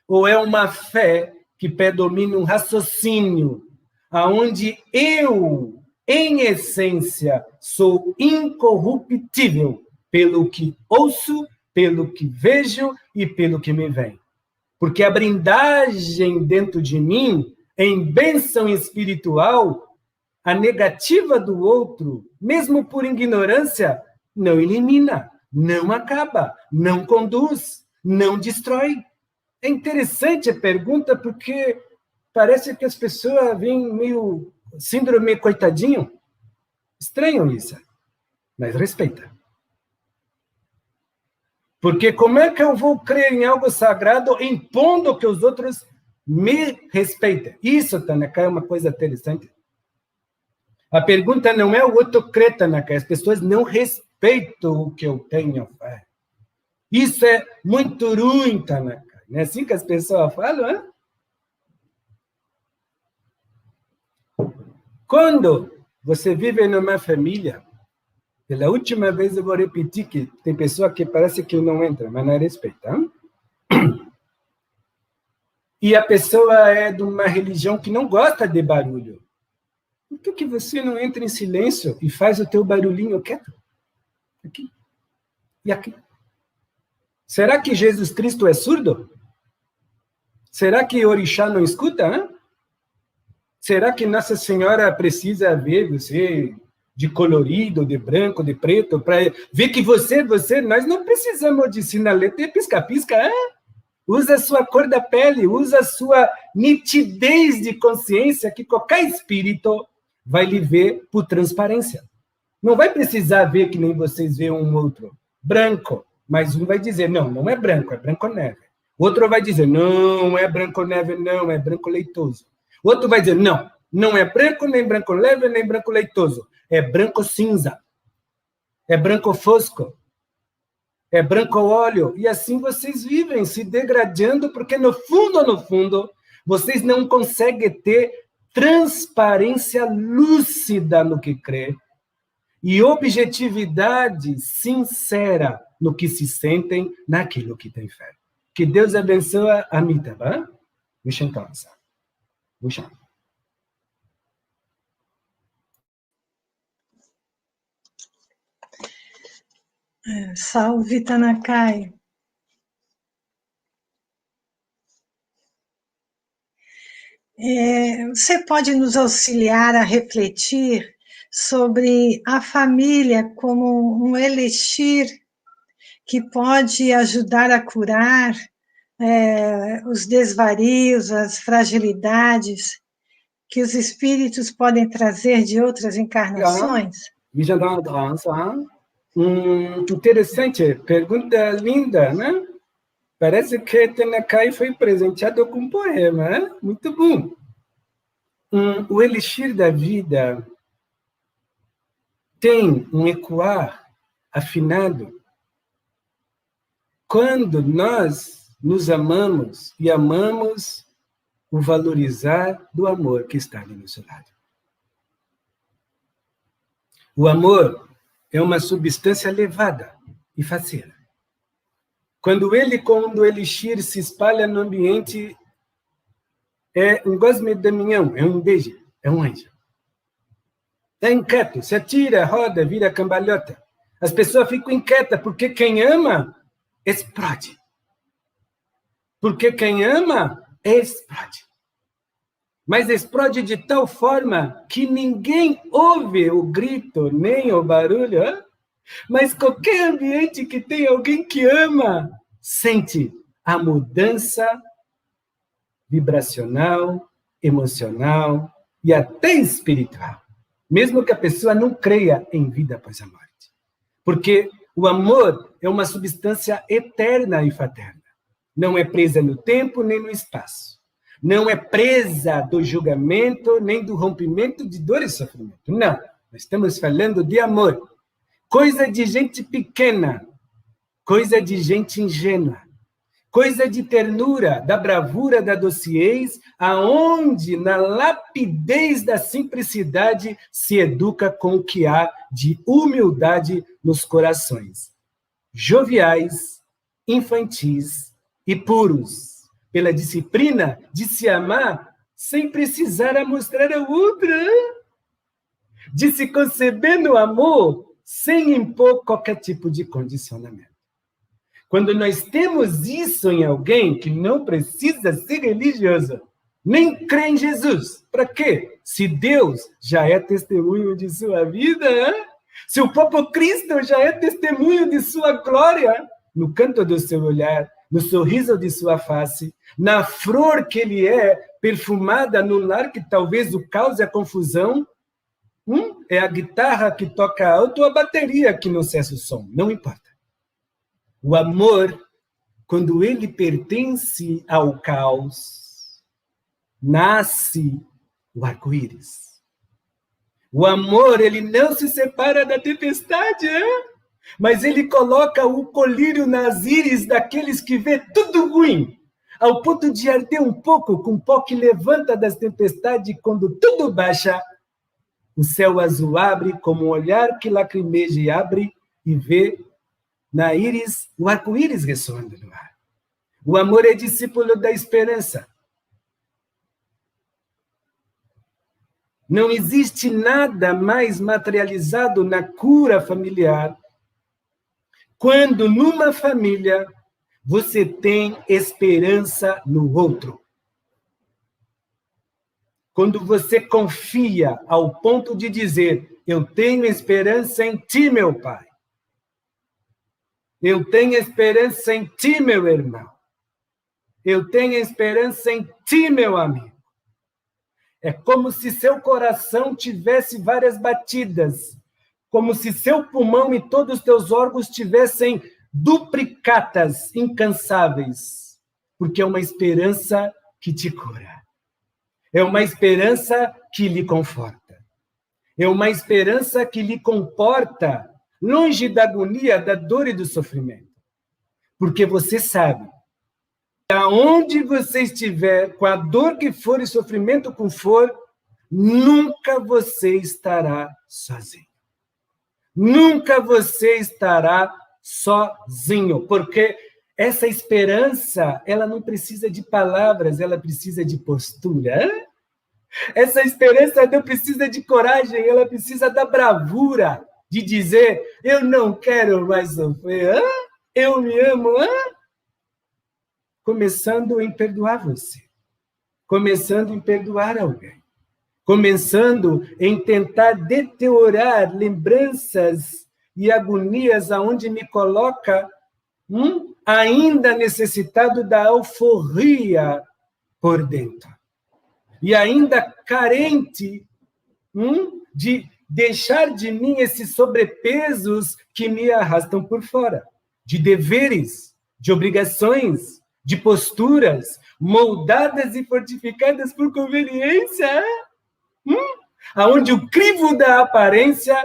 Ou é uma fé que predomina um raciocínio, aonde eu, em essência, sou incorruptível pelo que ouço, pelo que vejo e pelo que me vem? Porque a blindagem dentro de mim, em bênção espiritual, a negativa do outro, mesmo por ignorância, não elimina, não acaba, não conduz, não destrói. É interessante a pergunta, porque parece que as pessoas vêm meio síndrome coitadinho. Estranho isso, mas respeita. Porque como é que eu vou crer em algo sagrado impondo que os outros me respeitem? Isso, Tanaka, é uma coisa interessante. A pergunta não é o outro crer, Tanaka, as pessoas não respeitam o que eu tenho fé. Isso é muito ruim, Tanaka. Não é assim que as pessoas falam, hein? Quando você vive numa família, pela última vez eu vou repetir que tem pessoa que parece que não entra, mas não respeita. Hein? E a pessoa é de uma religião que não gosta de barulho. Por que você não entra em silêncio e faz o teu barulhinho quieto? Aqui e aqui. Será que Jesus Cristo é surdo? Será que Orixá não escuta? Hein? Será que Nossa Senhora precisa ver você de colorido, de branco, de preto, para ver que você, nós não precisamos de sinaleta e pisca-pisca, hein? Usa a sua cor da pele, usa a sua nitidez de consciência, que qualquer espírito vai lhe ver por transparência. Não vai precisar ver que nem vocês veem um outro. Branco, mas um vai dizer, não é branco, é branco-neve. Outro vai dizer, não é branco-neve, não, é branco leitoso. Outro vai dizer, não é branco, nem branco-leve, nem branco leitoso. É branco cinza. É branco fosco. É branco óleo. E assim vocês vivem, se degradando, porque no fundo, vocês não conseguem ter transparência lúcida no que crê e objetividade sincera no que se sentem, naquilo que tem fé. Que Deus abençoe a mim, tá bom? Deixa cansa. Deixa. Salve, Tanakai. Você pode nos auxiliar a refletir sobre a família como um elixir que pode ajudar a curar os desvarios, as fragilidades que os espíritos podem trazer de outras encarnações? Interessante, pergunta linda, né? Parece que Tanakai foi presenteado com um poema, né? Muito bom. O elixir da vida tem um ecoar afinado quando nós nos amamos e amamos o valorizar do amor que está ali no nosso lado. O amor é uma substância elevada e faceira. Quando ele, como elixir, se espalha no ambiente, é um gosme de minhão, é um beijo, é um anjo. Está inquieto, se atira, roda, vira cambalhota. As pessoas ficam inquietas, porque quem ama, explode. Porque quem ama, explode. Mas explode de tal forma que ninguém ouve o grito, nem o barulho. Hein? Mas qualquer ambiente que tem alguém que ama, sente a mudança vibracional, emocional e até espiritual. Mesmo que a pessoa não creia em vida após a morte. Porque o amor é uma substância eterna e fraterna. Não é presa no tempo nem no espaço. Não é presa do julgamento, nem do rompimento de dor e sofrimento. Não, nós estamos falando de amor. Coisa de gente pequena, coisa de gente ingênua, coisa de ternura, da bravura, da dociez, aonde na lapidez da simplicidade se educa com o que há de humildade nos corações. Joviais, infantis e puros. Pela disciplina de se amar sem precisar mostrar ao outro, de se conceber no amor sem impor qualquer tipo de condicionamento. Quando nós temos isso em alguém que não precisa ser religioso, nem crê em Jesus, para quê? Se Deus já é testemunho de sua vida, se o próprio Cristo já é testemunho de sua glória, no canto do seu olhar, no sorriso de sua face, na flor que ele é, perfumada no lar que talvez o cause a confusão, é a guitarra que toca alto ou a bateria que não cessa o som, não importa. O amor, quando ele pertence ao caos, nasce o arco-íris. O amor, ele não se separa da tempestade, mas ele coloca o colírio nas íris daqueles que vê tudo ruim, ao ponto de arder um pouco com o pó que levanta das tempestades quando tudo baixa. O céu azul abre como um olhar que lacrimeja e abre e vê na íris o arco-íris ressoando no ar. O amor é discípulo da esperança. Não existe nada mais materializado na cura familiar quando numa família você tem esperança no outro. Quando você confia ao ponto de dizer, eu tenho esperança em ti, meu pai. Eu tenho esperança em ti, meu irmão. Eu tenho esperança em ti, meu amigo. É como se seu coração tivesse várias batidas, como se seu pulmão e todos os teus órgãos tivessem duplicatas incansáveis, porque é uma esperança que te cura. É uma esperança que lhe conforta. É uma esperança que lhe comporta longe da agonia, da dor e do sofrimento. Porque você sabe, aonde você estiver, com a dor que for e sofrimento que for, nunca você estará sozinho. Nunca você estará sozinho, porque essa esperança, ela não precisa de palavras, ela precisa de postura. Essa esperança não precisa de coragem, ela precisa da bravura de dizer, eu não quero mais sofrer, eu me amo. Começando em perdoar você, começando em perdoar alguém, começando em tentar deteriorar lembranças e agonias aonde me coloca ainda necessitado da alforria por dentro. E ainda carente de deixar de mim esses sobrepesos que me arrastam por fora. De deveres, de obrigações, de posturas moldadas e fortificadas por conveniência. Aonde o crivo da aparência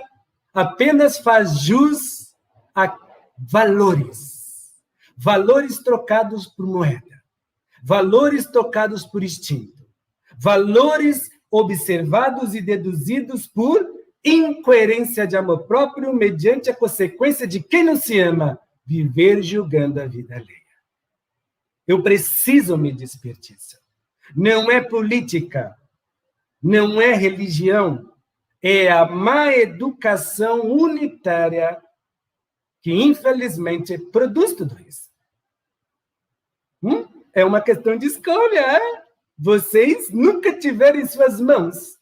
apenas faz jus a valores. Valores trocados por moeda. Valores trocados por instinto. Valores observados e deduzidos por incoerência de amor próprio mediante a consequência de quem não se ama, viver julgando a vida alheia. Eu preciso me desperdiçar. Não é política, não é religião, é a má educação unitária que, infelizmente, produz tudo isso. É uma questão de escolha, é? Vocês nunca tiveram em suas mãos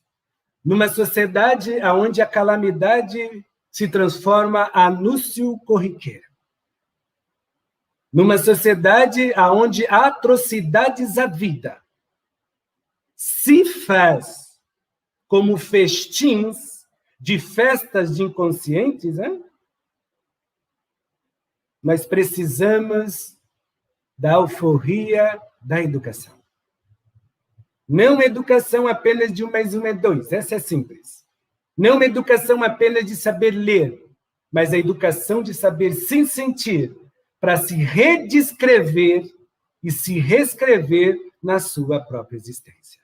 numa sociedade onde a calamidade se transforma anúncio corriqueiro. Numa sociedade onde há atrocidades à vida se faz como festins de festas de inconscientes, hein? Mas precisamos da alforria da educação. Não educação apenas de 1 mais 1 é 2, essa é simples. Não educação apenas de saber ler, mas a educação de saber sim sentir, para se redescrever e se reescrever na sua própria existência.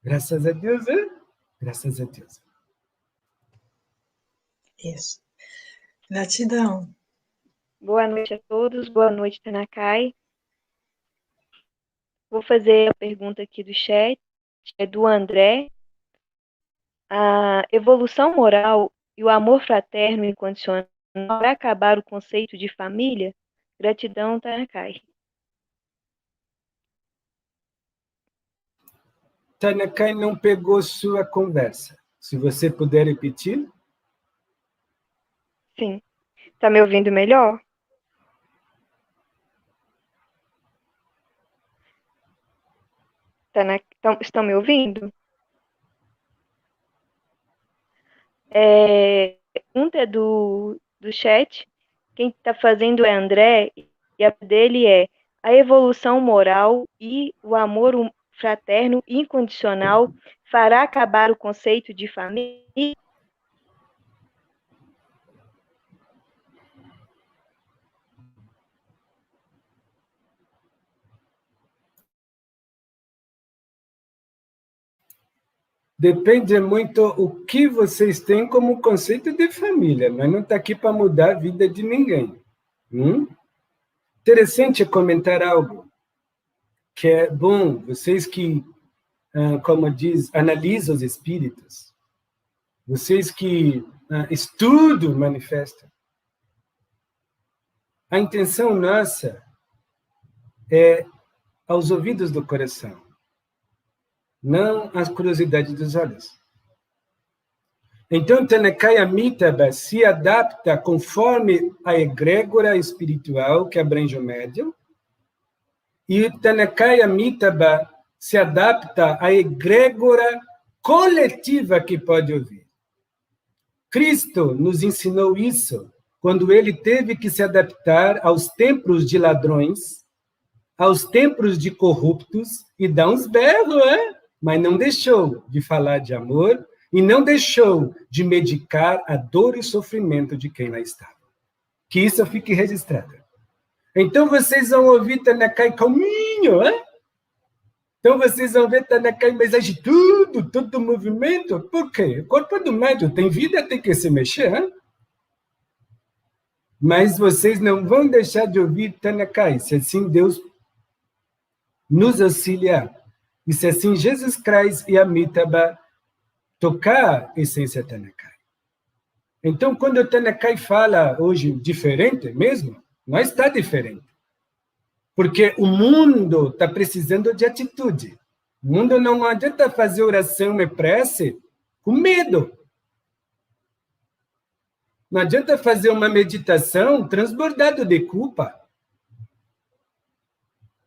Graças a Deus, hein? Graças a Deus. Isso. Gratidão. Boa noite a todos, boa noite, Tanakai. Vou fazer a pergunta aqui do chat, é do André. A evolução moral e o amor fraterno incondicional para acabar o conceito de família? Gratidão, Tanakai. Tanakai não pegou sua conversa. Se você puder repetir. Sim. Está me ouvindo melhor? Estão me ouvindo? Pergunta do chat. Quem está fazendo é André, e a dele é: a evolução moral e o amor fraterno incondicional fará acabar o conceito de família? Depende muito o que vocês têm como conceito de família, mas não está aqui para mudar a vida de ninguém. Interessante comentar algo que é bom, vocês que, como diz, analisam os espíritos, vocês que estudam o manifesto. A intenção nossa é aos ouvidos do coração, não às curiosidades dos olhos. Então, Tanakai Amitabha se adapta conforme a egrégora espiritual que abrange o médium, e o Tanakai Amitabha se adapta à egrégora coletiva que pode ouvir. Cristo nos ensinou isso quando ele teve que se adaptar aos templos de ladrões, aos templos de corruptos, e dar uns berros, mas não deixou de falar de amor e não deixou de medicar a dor e o sofrimento de quem lá estava. Que isso fique registrado. Então, vocês vão ouvir Tanakai calminho, Então, vocês vão ver Tanakai mais agitado, todo movimento. Por quê? O corpo do médium tem vida, tem que se mexer, Mas vocês não vão deixar de ouvir Tanakai, se assim Deus nos auxiliar. E se assim Jesus Cristo e Amitabha tocar a essência Tanakai. Então, quando o Tanakai fala hoje diferente mesmo, não está diferente. Porque o mundo está precisando de atitude. O mundo não adianta fazer oração e prece com medo. Não adianta fazer uma meditação transbordado de culpa.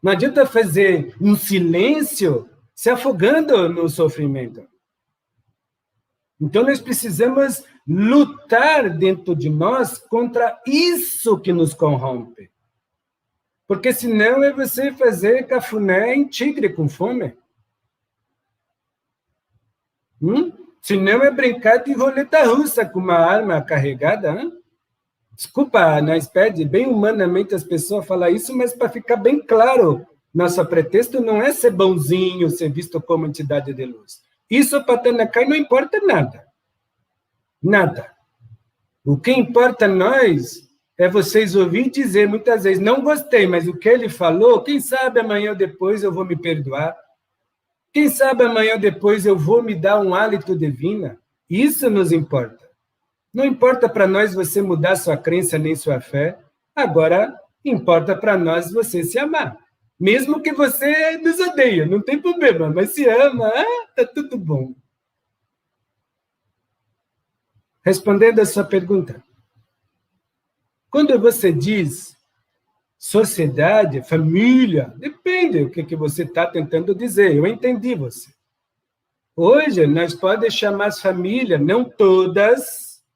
Não adianta fazer um silêncio se afogando no sofrimento. Então, nós precisamos lutar dentro de nós contra isso que nos corrompe. Porque senão é você fazer cafuné em tigre com fome. Senão é brincar de roleta russa com uma arma carregada, hein? Desculpa, nós pede bem humanamente as pessoas falar isso, mas para ficar bem claro, nosso pretexto não é ser bonzinho, ser visto como entidade de luz. Isso para Tanakai não importa nada. Nada. O que importa a nós é vocês ouvir dizer muitas vezes, não gostei, mas o que ele falou, quem sabe amanhã ou depois eu vou me perdoar. Quem sabe amanhã ou depois eu vou me dar um hálito divino. Isso nos importa. Não importa para nós você mudar sua crença nem sua fé. Agora, importa para nós você se amar. Mesmo que você nos odeie, não tem problema, mas se ama, tá tudo bom. Respondendo a sua pergunta. Quando você diz sociedade, família, depende do que você está tentando dizer. Eu entendi você. Hoje, nós podemos chamar as famílias, não todas,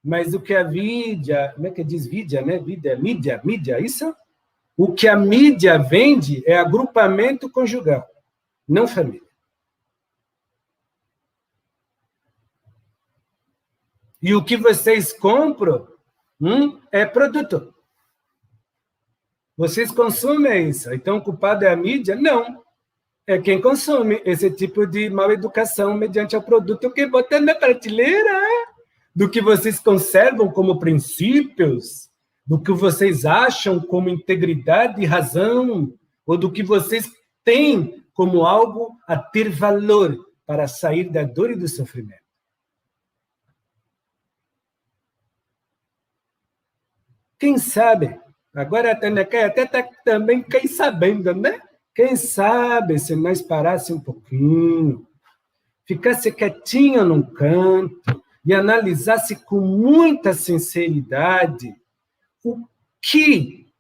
mas o que a mídia, como é que diz mídia, né? Mídia, isso? O que a mídia vende é agrupamento conjugal, não família. E o que vocês compram é produto. Vocês consomem isso. Então, o culpado é a mídia? Não. É quem consome esse tipo de mal educação mediante o produto que bota na prateleira, do que vocês conservam como princípios, do que vocês acham como integridade e razão, ou do que vocês têm como algo a ter valor para sair da dor e do sofrimento. Quem sabe? Agora a Tanakai até está também quem sabendo, né? Quem sabe se nós parasse um pouquinho, ficasse quietinho num canto e analisasse com muita sinceridade o que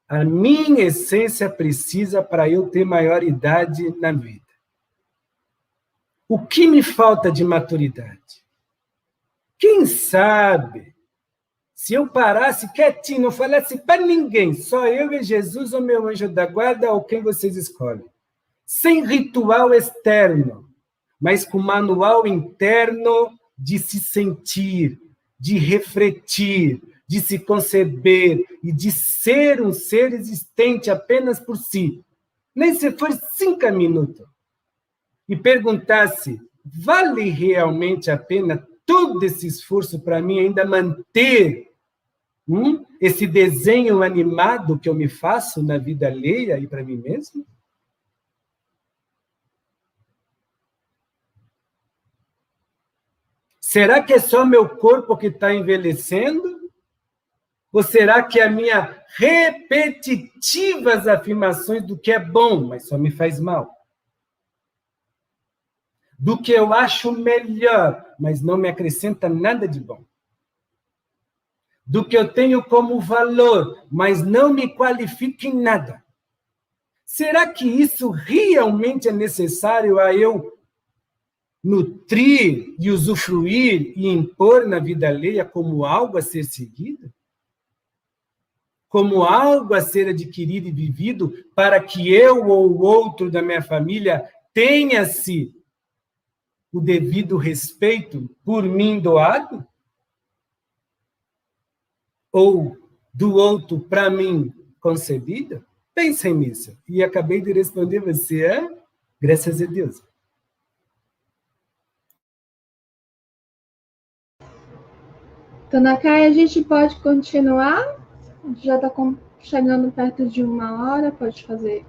a minha essência precisa para eu ter maioridade na vida. O que me falta de maturidade? Quem sabe, se eu parasse quietinho, não falasse para ninguém, só eu e Jesus, o meu anjo da guarda, ou quem vocês escolhem, sem ritual externo, mas com manual interno de se sentir, de refletir, de se conceber e de ser um ser existente apenas por si, nem se for 5 minutos, e perguntasse, vale realmente a pena todo esse esforço para mim ainda manter esse desenho animado que eu me faço na vida alheia e para mim mesmo? Será que é só meu corpo que está envelhecendo? Ou será que a minha repetitivas afirmações do que é bom, mas só me faz mal? Do que eu acho melhor, mas não me acrescenta nada de bom? Do que eu tenho como valor, mas não me qualifica em nada? Será que isso realmente é necessário a eu nutrir e usufruir e impor na vida alheia como algo a ser seguido? Como algo a ser adquirido e vivido para que eu ou o outro da minha família tenha-se o devido respeito por mim doado? Ou do outro para mim concedido? Pensem nisso. E acabei de responder você, graças a Deus. Tanakai, a gente pode continuar? Já está chegando perto de 1 hora, pode fazer.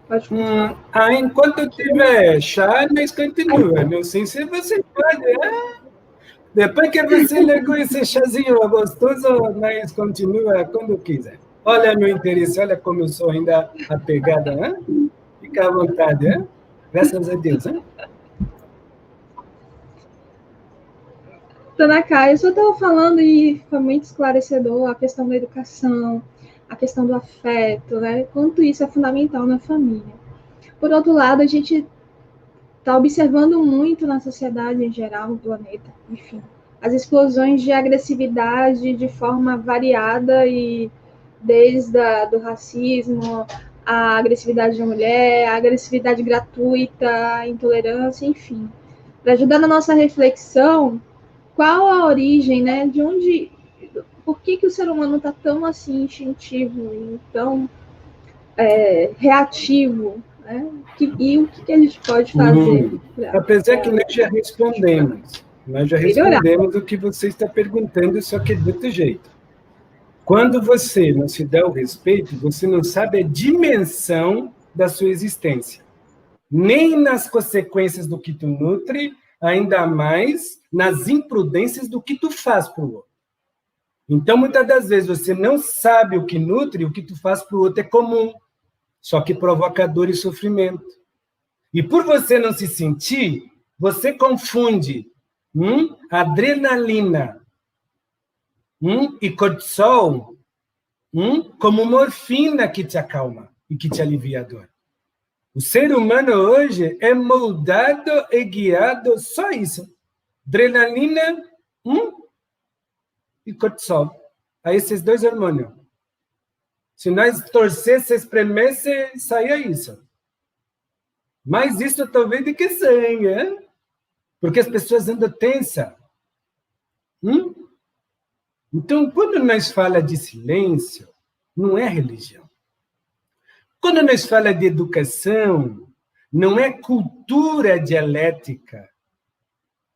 Pode continuar. Enquanto tiver chá, nós continua. Não sei se você pode. Depois que você legou esse chazinho gostoso, nós continua quando quiser. Olha meu interesse, olha como eu sou ainda apegada. Fica à vontade. Graças a Deus. Tanakai, eu só estava falando e foi muito esclarecedor a questão da educação, a questão do afeto, né? Quanto isso é fundamental na família. Por outro lado, a gente está observando muito na sociedade em geral, no planeta, enfim, as explosões de agressividade de forma variada e desde do racismo a agressividade da mulher, a agressividade gratuita, a intolerância, enfim. Para ajudar na nossa reflexão, qual a origem, né, de onde, por que o ser humano está tão assim instintivo e tão reativo, né? E o que a gente pode fazer? Apesar que nós já respondemos o que você está perguntando, só que de outro jeito. Quando você não se dá o respeito, você não sabe a dimensão da sua existência, nem nas consequências do que tu nutre, ainda mais nas imprudências do que tu faz para o outro. Então, muitas das vezes, você não sabe o que nutre, o que tu faz para o outro é comum, só que provoca dor e sofrimento. E por você não se sentir, você confunde adrenalina e cortisol como morfina que te acalma e que te alivia a dor. O ser humano hoje é moldado e guiado só isso. Adrenalina e cortisol. A esses dois hormônios. Se nós torcesse, espremesse, saía isso. Mais isso talvez do que sangue, hein? Porque as pessoas andam tensas. Então, quando nós fala de silêncio, não é religião. Quando nós fala de educação, não é cultura dialética,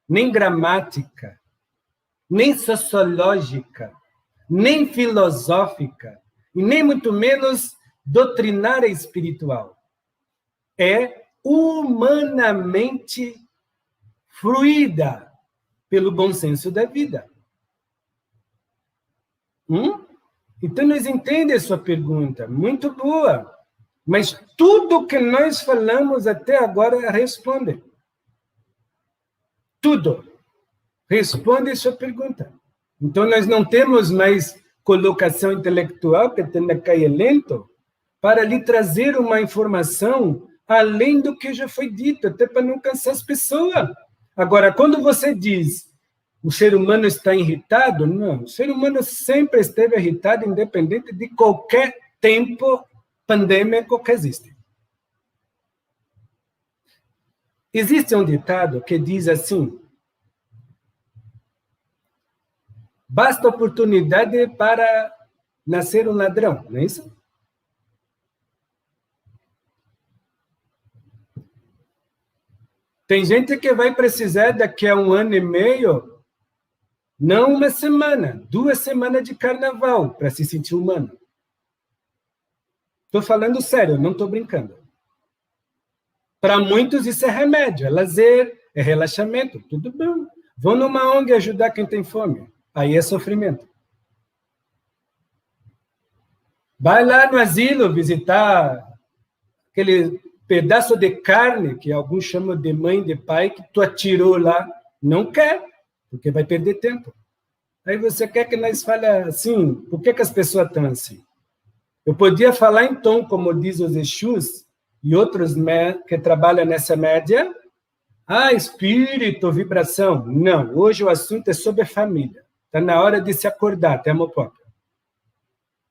nem gramática, nem sociológica, nem filosófica, e nem muito menos doutrinária espiritual. É humanamente fluida pelo bom senso da vida. Então, nós entendemos a sua pergunta, muito boa, mas tudo que nós falamos até agora responde. Tudo responde a sua pergunta. Então, nós não temos mais colocação intelectual, que tem na caia lento, para lhe trazer uma informação além do que já foi dito, até para não cansar as pessoas. Agora, quando você diz o ser humano está irritado, não, o ser humano sempre esteve irritado, independente de qualquer tempo pandêmico que existe. Existe um ditado que diz assim: basta oportunidade para nascer um ladrão, não é isso? Tem gente que vai precisar daqui a 1 ano e meio, não 1 semana, 2 semanas de carnaval para se sentir humano. Estou falando sério, não estou brincando. Para muitos isso é remédio, é lazer, é relaxamento, tudo bem. Vão numa ONG ajudar quem tem fome. Aí é sofrimento. Vai lá no asilo visitar aquele pedaço de carne, que alguns chamam de mãe, de pai, que tu atirou lá. Não quer, porque vai perder tempo. Aí você quer que nós fale assim, por que as pessoas estão assim? Eu podia falar em tom, como diz os Exus, e outros que trabalham nessa média, espírito, vibração. Não, hoje o assunto é sobre a família. Está na hora de se acordar, até amor próprio.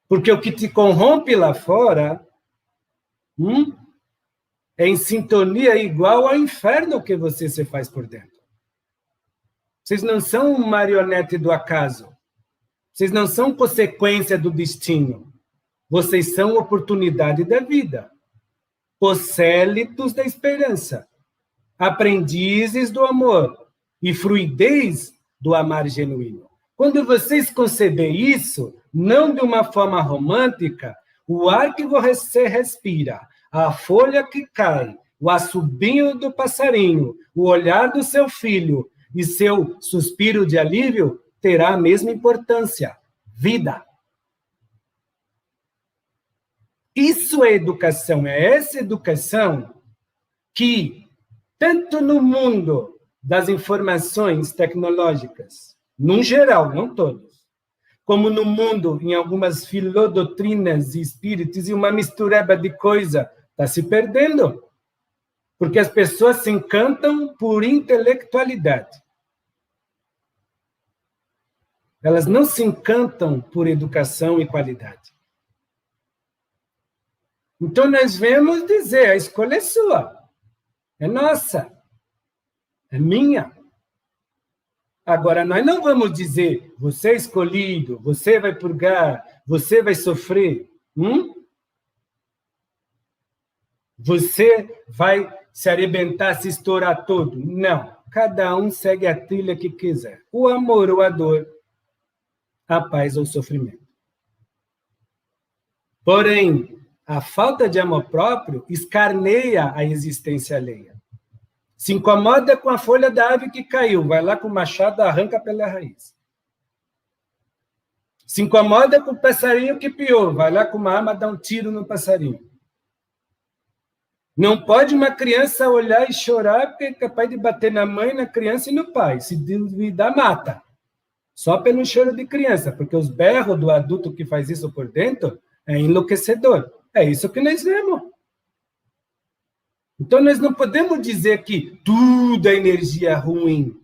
Porque o que te corrompe lá fora é em sintonia igual ao inferno que você se faz por dentro. Vocês não são marionete do acaso. Vocês não são consequência do destino. Vocês são oportunidade da vida. Prosélitos da esperança. Aprendizes do amor. E fruidez do amar genuíno. Quando vocês conceberem isso, não de uma forma romântica, o ar que você respira, a folha que cai, o assobio do passarinho, o olhar do seu filho e seu suspiro de alívio terá a mesma importância. Vida. Isso é educação. É essa educação que, tanto no mundo das informações tecnológicas, num geral, não todos, como no mundo, em algumas filodoutrinas e espíritos, e uma mistureba de coisa, está se perdendo. Porque as pessoas se encantam por intelectualidade. Elas não se encantam por educação e qualidade. Então, nós vamos dizer, a escolha é sua, é nossa, é minha. Agora, nós não vamos dizer, você é escolhido, você vai purgar, você vai sofrer. Você vai se arrebentar, se estourar todo. Não. Cada um segue a trilha que quiser. O amor ou a dor, a paz ou o sofrimento. Porém, a falta de amor próprio escarneia a existência alheia. Se incomoda com a folha da árvore que caiu, vai lá com o machado, arranca pela raiz. Se incomoda com o passarinho que piou, vai lá com uma arma, dá um tiro no passarinho. Não pode uma criança olhar e chorar porque é capaz de bater na mãe, na criança e no pai. Se duvidar, mata. Só pelo choro de criança, porque os berros do adulto que faz isso por dentro é enlouquecedor. É isso que nós vemos. Então, nós não podemos dizer que tudo é energia ruim.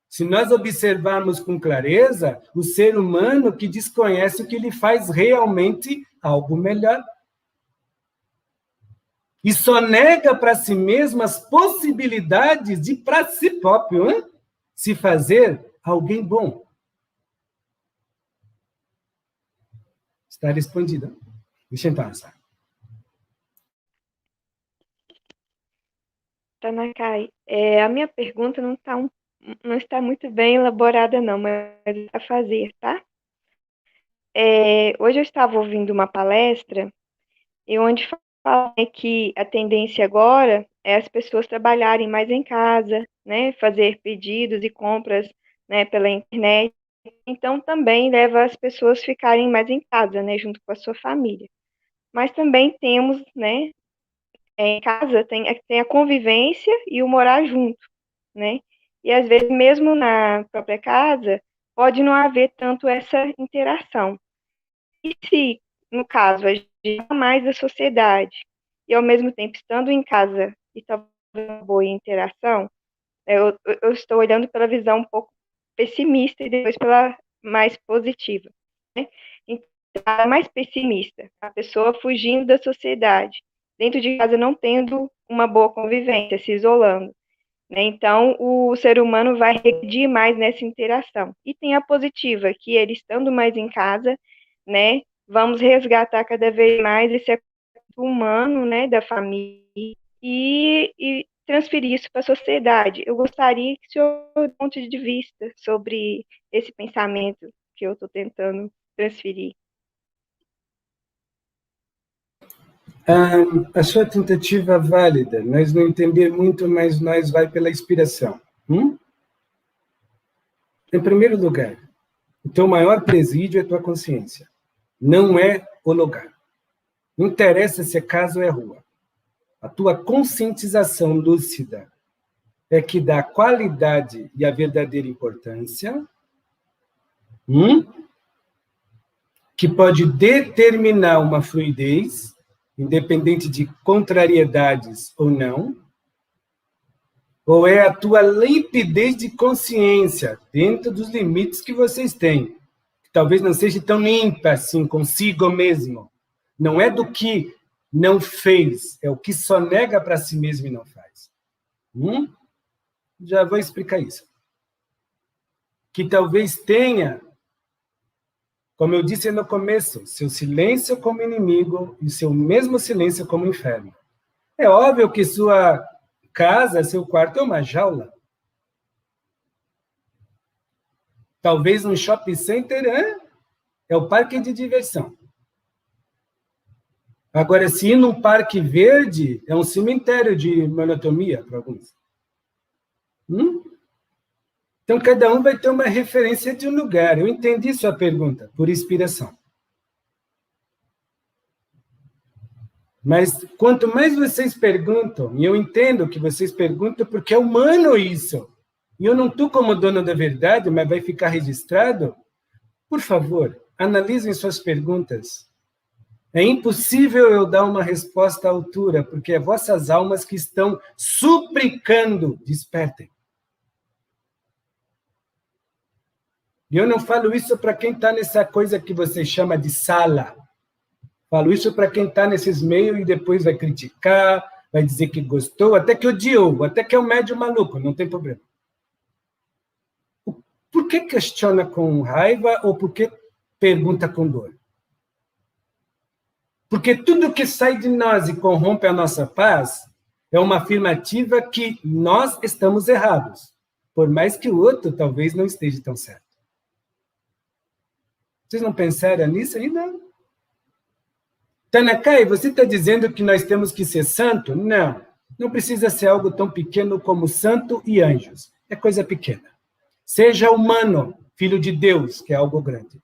Se nós observarmos com clareza, o ser humano que desconhece o que lhe faz realmente algo melhor. E só nega para si mesmo as possibilidades de, para si próprio, se fazer alguém bom. Está respondido. Deixa eu passar. Tanakai, a minha pergunta não está muito bem elaborada, não, mas a fazer, tá? Hoje eu estava ouvindo uma palestra e onde fala que a tendência agora é as pessoas trabalharem mais em casa, né, fazer pedidos e compras, né, pela internet. Então, também leva as pessoas a ficarem mais em casa, né, junto com a sua família. Mas também temos, né, em casa tem a convivência e o morar junto, né? E às vezes, mesmo na própria casa, pode não haver tanto essa interação. E se, no caso, a gente é mais da sociedade e, ao mesmo tempo, estando em casa e talvez uma boa interação, eu estou olhando pela visão um pouco pessimista e depois pela mais positiva, né? Então, a mais pessimista, a pessoa fugindo da sociedade, dentro de casa não tendo uma boa convivência, se isolando, né? Então, o ser humano vai regredir mais nessa interação. E tem a positiva, que ele estando mais em casa, né, vamos resgatar cada vez mais esse aspecto humano, né, da família e transferir isso para a sociedade. Eu gostaria que o senhor dê um ponto de vista sobre esse pensamento que eu estou tentando transferir. A sua tentativa é válida. Nós não entendemos muito, mas nós vai pela inspiração. Em primeiro lugar, o teu maior presídio é a tua consciência. Não é o lugar. Não interessa se é casa ou é rua. A tua conscientização lúcida é que dá qualidade e a verdadeira importância, que pode determinar uma fluidez, independente de contrariedades ou não, ou é a tua limpidez de consciência, dentro dos limites que vocês têm, que talvez não seja tão limpa assim, consigo mesmo. Não é do que não fez, é o que só nega para si mesmo e não faz. Já vou explicar isso. Que talvez tenha, como eu disse no começo, seu silêncio como inimigo e seu mesmo silêncio como inferno. É óbvio que sua casa, seu quarto é uma jaula. Talvez um shopping center é o parque de diversão. Agora, se ir num parque verde, é um cemitério de monotonia para alguns. Então, cada um vai ter uma referência de um lugar. Eu entendi sua pergunta, por inspiração. Mas, quanto mais vocês perguntam, e eu entendo que vocês perguntam porque é humano isso, e eu não estou como dono da verdade, mas vai ficar registrado, por favor, analisem suas perguntas. É impossível eu dar uma resposta à altura, porque é vossas almas que estão suplicando, despertem. E eu não falo isso para quem está nessa coisa que você chama de sala. Falo isso para quem está nesses meios e depois vai criticar, vai dizer que gostou, até que odiou, até que é um médium maluco, não tem problema. Por que questiona com raiva ou por que pergunta com dor? Porque tudo que sai de nós e corrompe a nossa paz é uma afirmativa que nós estamos errados, por mais que o outro talvez não esteja tão certo. Vocês não pensaram nisso ainda? Tanakai, você está dizendo que nós temos que ser santo? Não, não precisa ser algo tão pequeno como santo e anjos. É coisa pequena. Seja humano, filho de Deus, que é algo grande.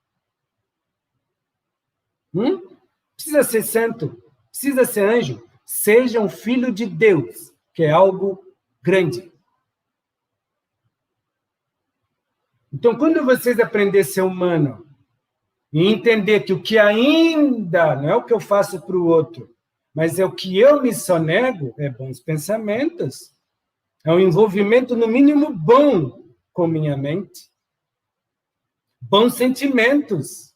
Precisa ser santo, precisa ser anjo. Seja um filho de Deus, que é algo grande. Então, quando vocês aprenderem a ser humano e entender que o que ainda não é o que eu faço para o outro, mas é o que eu me sonego, é bons pensamentos, é um envolvimento, no mínimo, bom com minha mente, bons sentimentos,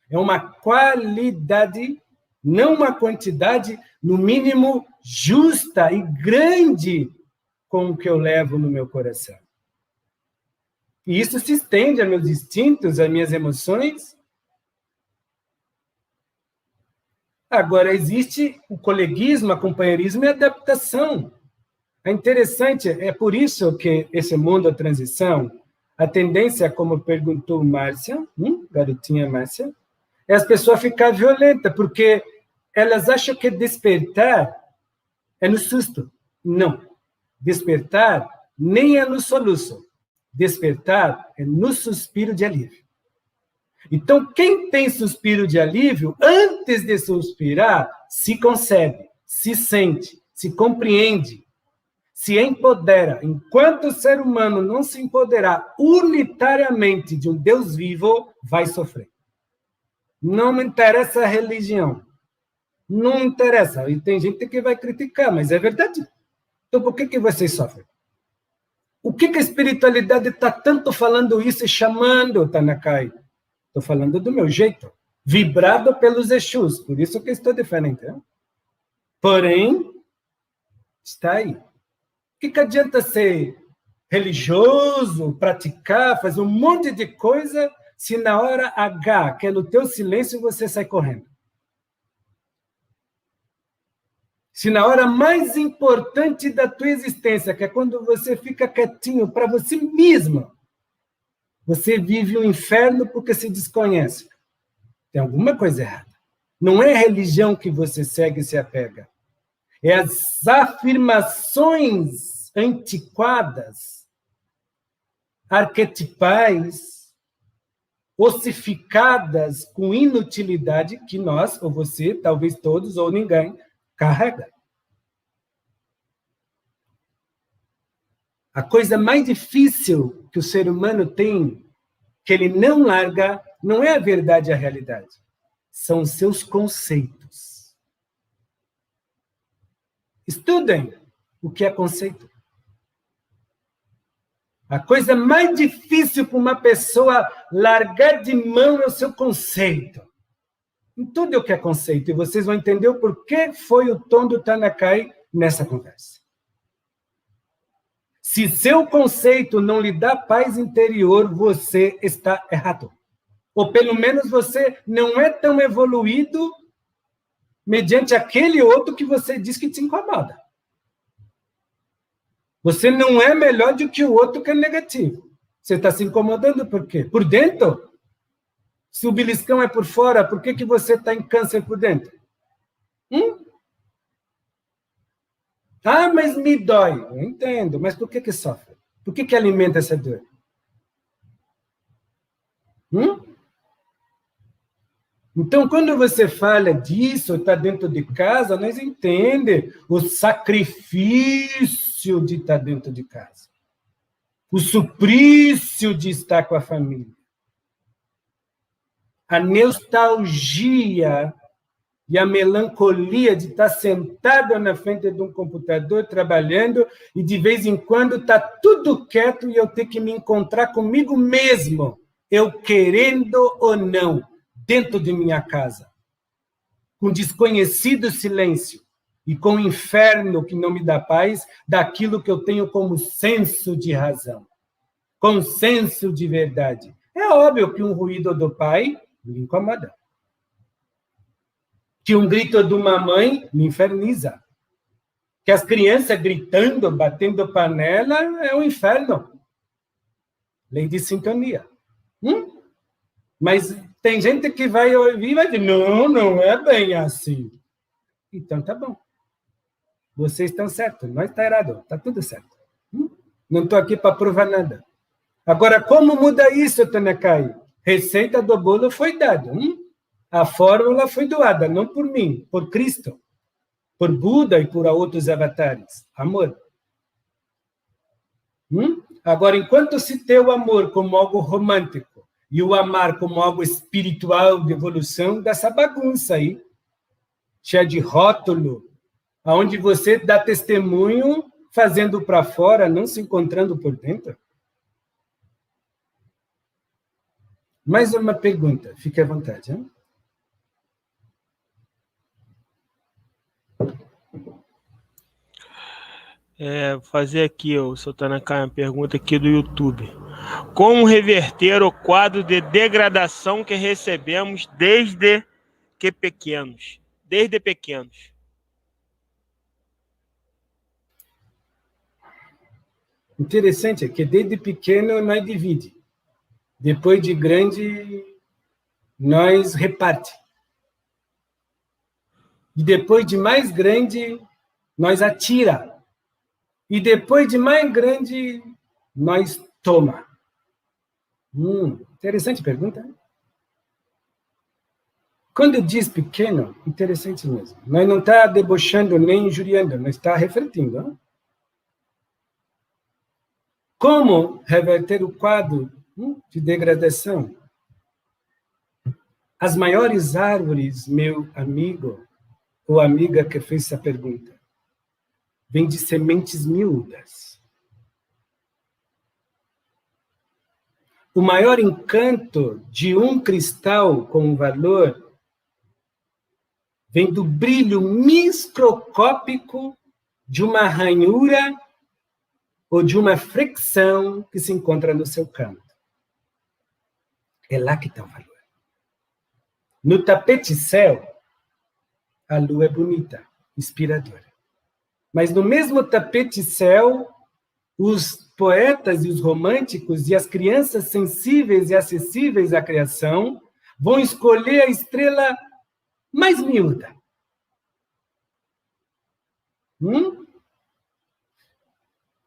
é uma qualidade, não uma quantidade, no mínimo, justa e grande com o que eu levo no meu coração. E isso se estende a meus instintos, a minhas emoções. Agora, existe o coleguismo, a companheirismo e a adaptação. É interessante, é por isso que esse mundo da transição, a tendência, como perguntou Márcia, garotinha Márcia, é as pessoas ficarem violentas, porque elas acham que despertar é no susto. Não. Despertar nem é no soluço. Despertar é no suspiro de alívio. Então, quem tem suspiro de alívio, antes de suspirar, se concebe, se sente, se compreende, se empodera. Enquanto o ser humano não se empoderar unitariamente de um Deus vivo, vai sofrer. Não me interessa a religião. Não interessa. E tem gente que vai criticar, mas é verdade. Então, por que vocês sofrem? O que a espiritualidade está tanto falando isso e chamando, Tanakai? Estou falando do meu jeito. Vibrado pelos Exus. Por isso que estou diferente. Hein? Porém, está aí. O que adianta ser religioso, praticar, fazer um monte de coisa, se na hora H, que é no teu silêncio, você sai correndo? Se na hora mais importante da tua existência, que é quando você fica quietinho para você mesmo, você vive um inferno porque se desconhece. Tem alguma coisa errada. Não é a religião que você segue e se apega. É as afirmações antiquadas, arquetipais, ossificadas com inutilidade que nós, ou você, talvez todos, ou ninguém, carrega. A coisa mais difícil que o ser humano tem, que ele não larga, não é a verdade e a realidade. São os seus conceitos. Estudem o que é conceito. A coisa mais difícil para uma pessoa largar de mão é o seu conceito. Em tudo o que é conceito. E vocês vão entender o porquê foi o tom do Tanakai nessa conversa. Se seu conceito não lhe dá paz interior, você está errado. Ou pelo menos você não é tão evoluído mediante aquele outro que você diz que te incomoda. Você não é melhor do que o outro que é negativo. Você está se incomodando por quê? Por dentro? Se o beliscão é por fora, por que você está em câncer por dentro? Ah, mas me dói. Eu entendo, mas por que sofre? Por que alimenta essa dor? Então, quando você fala disso, está dentro de casa, nós entendemos o sacrifício de estar dentro de casa. O suplício de estar com a família. A nostalgia e a melancolia de estar sentado na frente de um computador trabalhando e de vez em quando está tudo quieto e eu ter que me encontrar comigo mesmo, eu querendo ou não, dentro de minha casa. com desconhecido silêncio e com o inferno que não me dá paz daquilo que eu tenho como senso de razão, com senso de verdade. É óbvio que um ruído do pai me incomoda. Que um grito de uma mãe me inferniza. Que as crianças gritando, batendo panela, é um inferno. Lei de sintonia. Mas tem gente que vai ouvir e vai dizer, não é bem assim. Então, tá bom. Vocês estão certos, nós está errado, está tudo certo. Não estou aqui para provar nada. Agora, como muda isso, Tanakai? Receita do bolo foi dada. A fórmula foi doada, não por mim, por Cristo, por Buda e por outros avatares. Amor. Agora, enquanto se tem o amor como algo romântico e o amar como algo espiritual de evolução, dessa bagunça aí, cheia de rótulo, onde você dá testemunho fazendo para fora, não se encontrando por dentro. Mais uma pergunta, fique à vontade. Hein? Fazer aqui, soltando uma pergunta aqui do YouTube. Como reverter o quadro de degradação que recebemos desde pequenos? Interessante é que desde pequeno nós divide. Depois de grande, nós reparte. E depois de mais grande, nós atira. E depois de mais grande, nós toma. Interessante pergunta. Quando diz pequeno, interessante mesmo. Nós não está debochando nem injuriando, nós está refletindo. Hein? Como reverter o quadro de degradação? As maiores árvores, meu amigo ou amiga que fez essa pergunta, vêm de sementes miúdas. O maior encanto de um cristal com valor vem do brilho microscópico de uma ranhura ou de uma fricção que se encontra no seu canto. É lá que está o valor. No tapete céu, a lua é bonita, inspiradora. Mas no mesmo tapete céu, os poetas e os românticos e as crianças sensíveis e acessíveis à criação vão escolher a estrela mais miúda.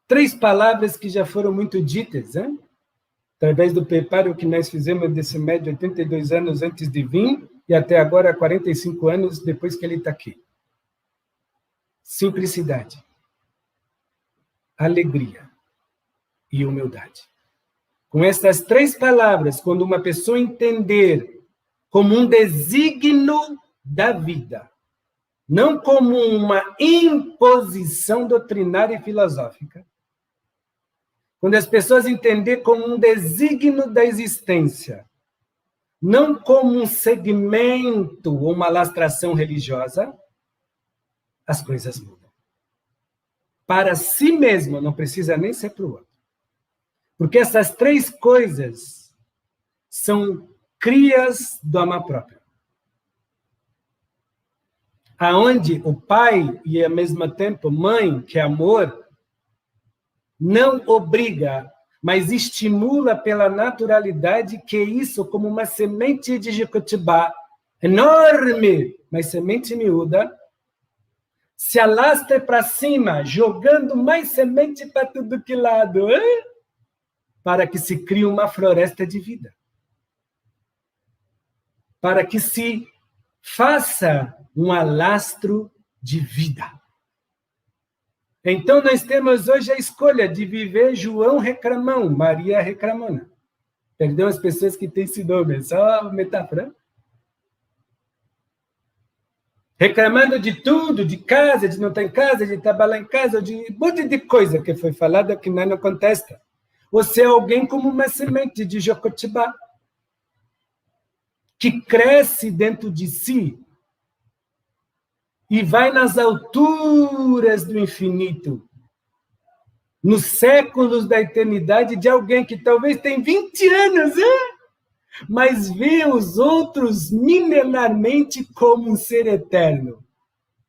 Três palavras que já foram muito ditas, hein? Através do preparo que nós fizemos desse médio 82 anos antes de vir e até agora 45 anos depois que ele está aqui. Simplicidade, alegria e humildade. Com essas três palavras, quando uma pessoa entender como um desígnio da vida, não como uma imposição doutrinária e filosófica, quando as pessoas entenderem como um desígnio da existência, não como um segmento ou uma lastração religiosa, as coisas mudam. Para si mesmo, não precisa nem ser para o outro. Porque essas três coisas são crias do amor próprio. Aonde o pai e, ao mesmo tempo, mãe, que é amor, não obriga, mas estimula pela naturalidade que isso, como uma semente de jicotibá, enorme, mas semente miúda, se alastra para cima, jogando mais semente para tudo que lado, para que se crie uma floresta de vida. Para que se faça um alastro de vida. Então, nós temos hoje a escolha de viver João reclamão, Maria reclamona. Perdão as pessoas que têm esse nome, só metáfora. Reclamando de tudo, de casa, de não estar em casa, de trabalhar em casa, de um monte de coisa que foi falada que nós não contesta. Você é alguém como uma semente de jocotibá, que cresce dentro de si e vai nas alturas do infinito, nos séculos da eternidade, de alguém que talvez tem 20 anos, mas vê os outros milenarmente como um ser eterno.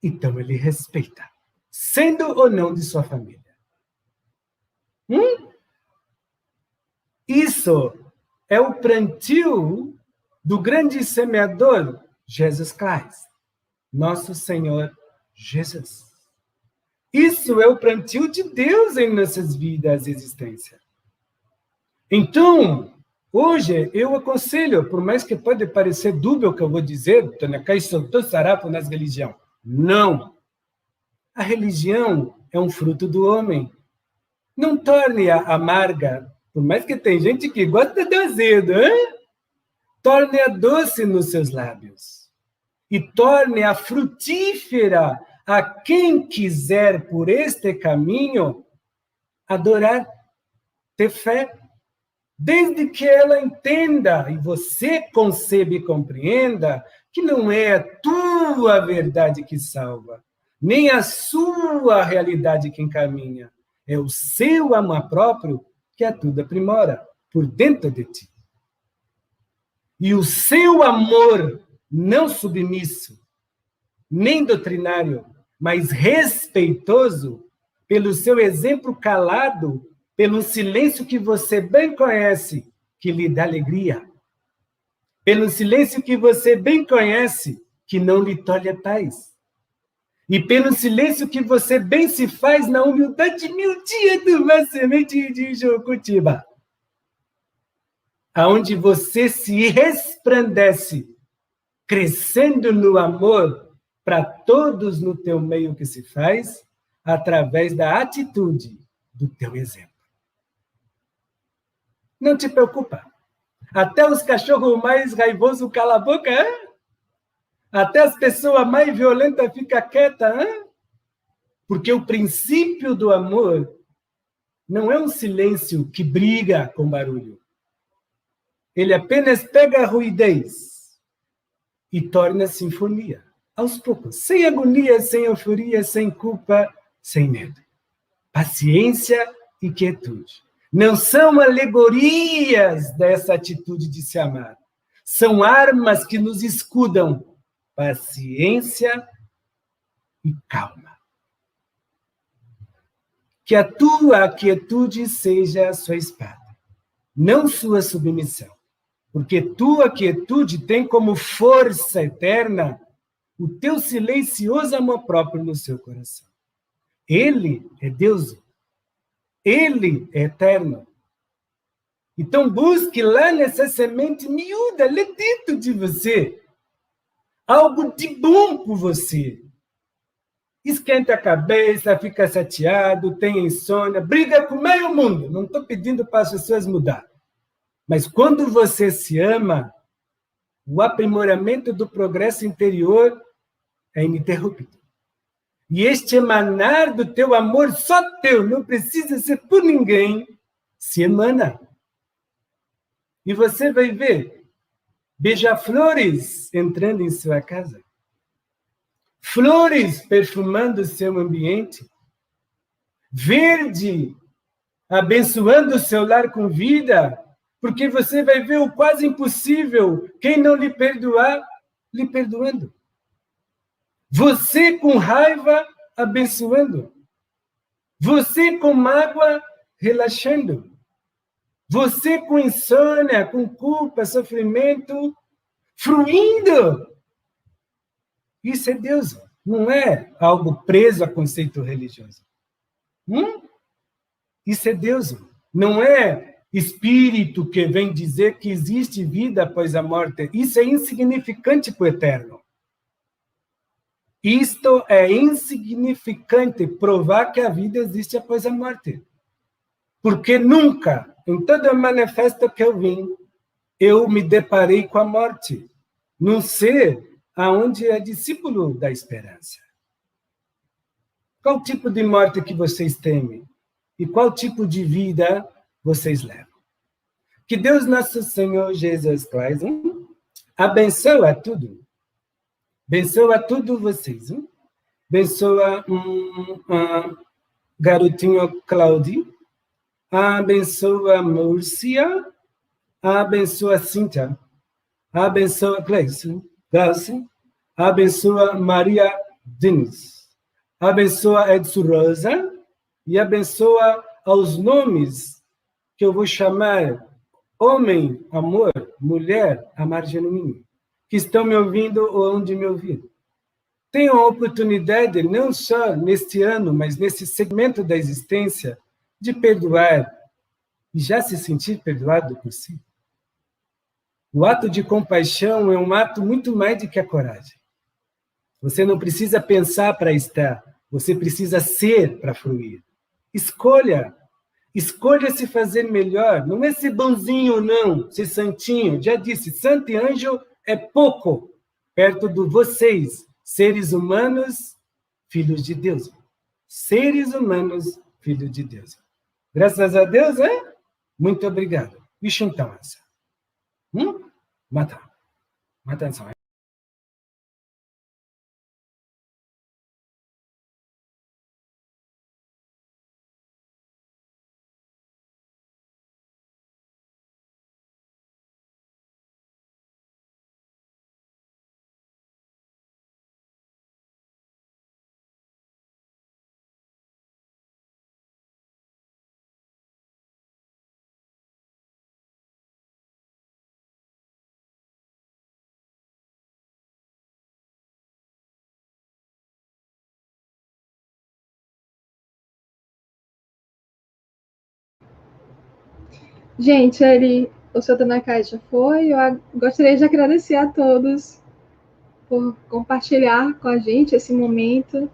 Então ele respeita, sendo ou não de sua família. Isso é o plantio do grande semeador, Jesus Cristo, nosso Senhor Jesus. Isso é o plantio de Deus em nossas vidas e existência. Então, hoje eu aconselho, por mais que pode parecer dúbio o que eu vou dizer, Tonacai soltou sarapo nas religiões. Não. A religião é um fruto do homem. Não torne-a amarga, por mais que tem gente que gosta de azedo, torne-a doce nos seus lábios. E torne-a frutífera a quem quiser, por este caminho, adorar, ter fé. Desde que ela entenda, e você concebe e compreenda, que não é a tua verdade que salva, nem a sua realidade que encaminha. É o seu amor próprio que a tudo aprimora, por dentro de ti. E o seu amor não submisso, nem doutrinário, mas respeitoso, pelo seu exemplo calado, pelo silêncio que você bem conhece, que lhe dá alegria. Pelo silêncio que você bem conhece, que não lhe tolhe a paz. E pelo silêncio que você bem se faz na humildade humildia de uma semente de Jocutiba, aonde você se resplandece, crescendo no amor para todos no teu meio que se faz, através da atitude do teu exemplo. Não te preocupa. Até os cachorros mais raivosos calam a boca, Até as pessoas mais violentas ficam quietas, Porque o princípio do amor não é um silêncio que briga com barulho. Ele apenas pega a ruidez e torna sinfonia, aos poucos, sem agonia, sem euforia, sem culpa, sem medo. Paciência e quietude. Não são alegorias dessa atitude de se amar. São armas que nos escudam. Paciência e calma. Que a tua quietude seja a sua espada, não sua submissão. Porque tua quietude tem como força eterna o teu silencioso amor próprio no seu coração. Ele é Deus. Ele é eterno. Então busque lá nessa semente miúda, lá dentro de você, algo de bom por você. Esquenta a cabeça, fica chateado, tem insônia, briga com meio mundo. Não estou pedindo para as pessoas mudar. Mas quando você se ama, o aprimoramento do progresso interior é ininterrupto. E este emanar do teu amor só teu, não precisa ser por ninguém, se emana. E você vai ver beija-flores entrando em sua casa, flores perfumando seu ambiente, verde abençoando o seu lar com vida, porque você vai ver o quase impossível, quem não lhe perdoar, lhe perdoando. Você com raiva, abençoando. Você com mágoa, relaxando. Você com insônia, com culpa, sofrimento, fruindo. Isso é Deus, não é algo preso a conceito religioso. Isso é Deus, não é espírito que vem dizer que existe vida após a morte. Isso é insignificante para o eterno. Isto é insignificante, provar que a vida existe após a morte. Porque nunca, em todo manifesto que eu vim, eu me deparei com a morte, num ser aonde é discípulo da esperança. Qual tipo de morte que vocês temem? E qual tipo de vida vocês levam? Que Deus nosso Senhor Jesus Cristo abençoe a tudo. Abençoa tudo vocês. Abençoa garotinho Claudio. Abençoa Márcia. Abençoa Cíntia. Abençoa Gleice. Abençoa Maria Diniz. Abençoa Edson Rosa. E abençoa aos nomes que eu vou chamar homem, amor, mulher, amar genuíno, que estão me ouvindo ou onde me ouvir. Tenham a oportunidade, não só neste ano, mas nesse segmento da existência, de perdoar e já se sentir perdoado por si. O ato de compaixão é um ato muito mais do que a coragem. Você não precisa pensar para estar, você precisa ser para fluir. Escolha se fazer melhor, não é ser bonzinho, não, ser santinho. Já disse, santo e anjo é pouco perto de vocês, seres humanos, filhos de Deus. Seres humanos, filhos de Deus. Graças a Deus, muito obrigado. Vishintamasa. Mata. Matança. Gente, o seu Tanakai já foi. Eu gostaria de agradecer a todos por compartilhar com a gente esse momento.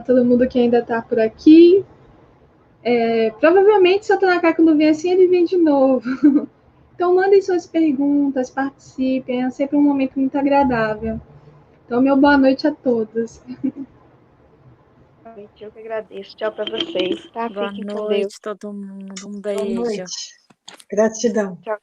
Todo mundo que ainda está por aqui. Provavelmente, o seu Tanakai, quando vem assim, ele vem de novo. Então, mandem suas perguntas, participem. É sempre um momento muito agradável. Então, meu boa noite a todos. Eu que agradeço. Tchau para vocês, tá? Boa Fiquem com Deus. noite, todo mundo. Um Boa beijo. noite. Gratidão. Tchau.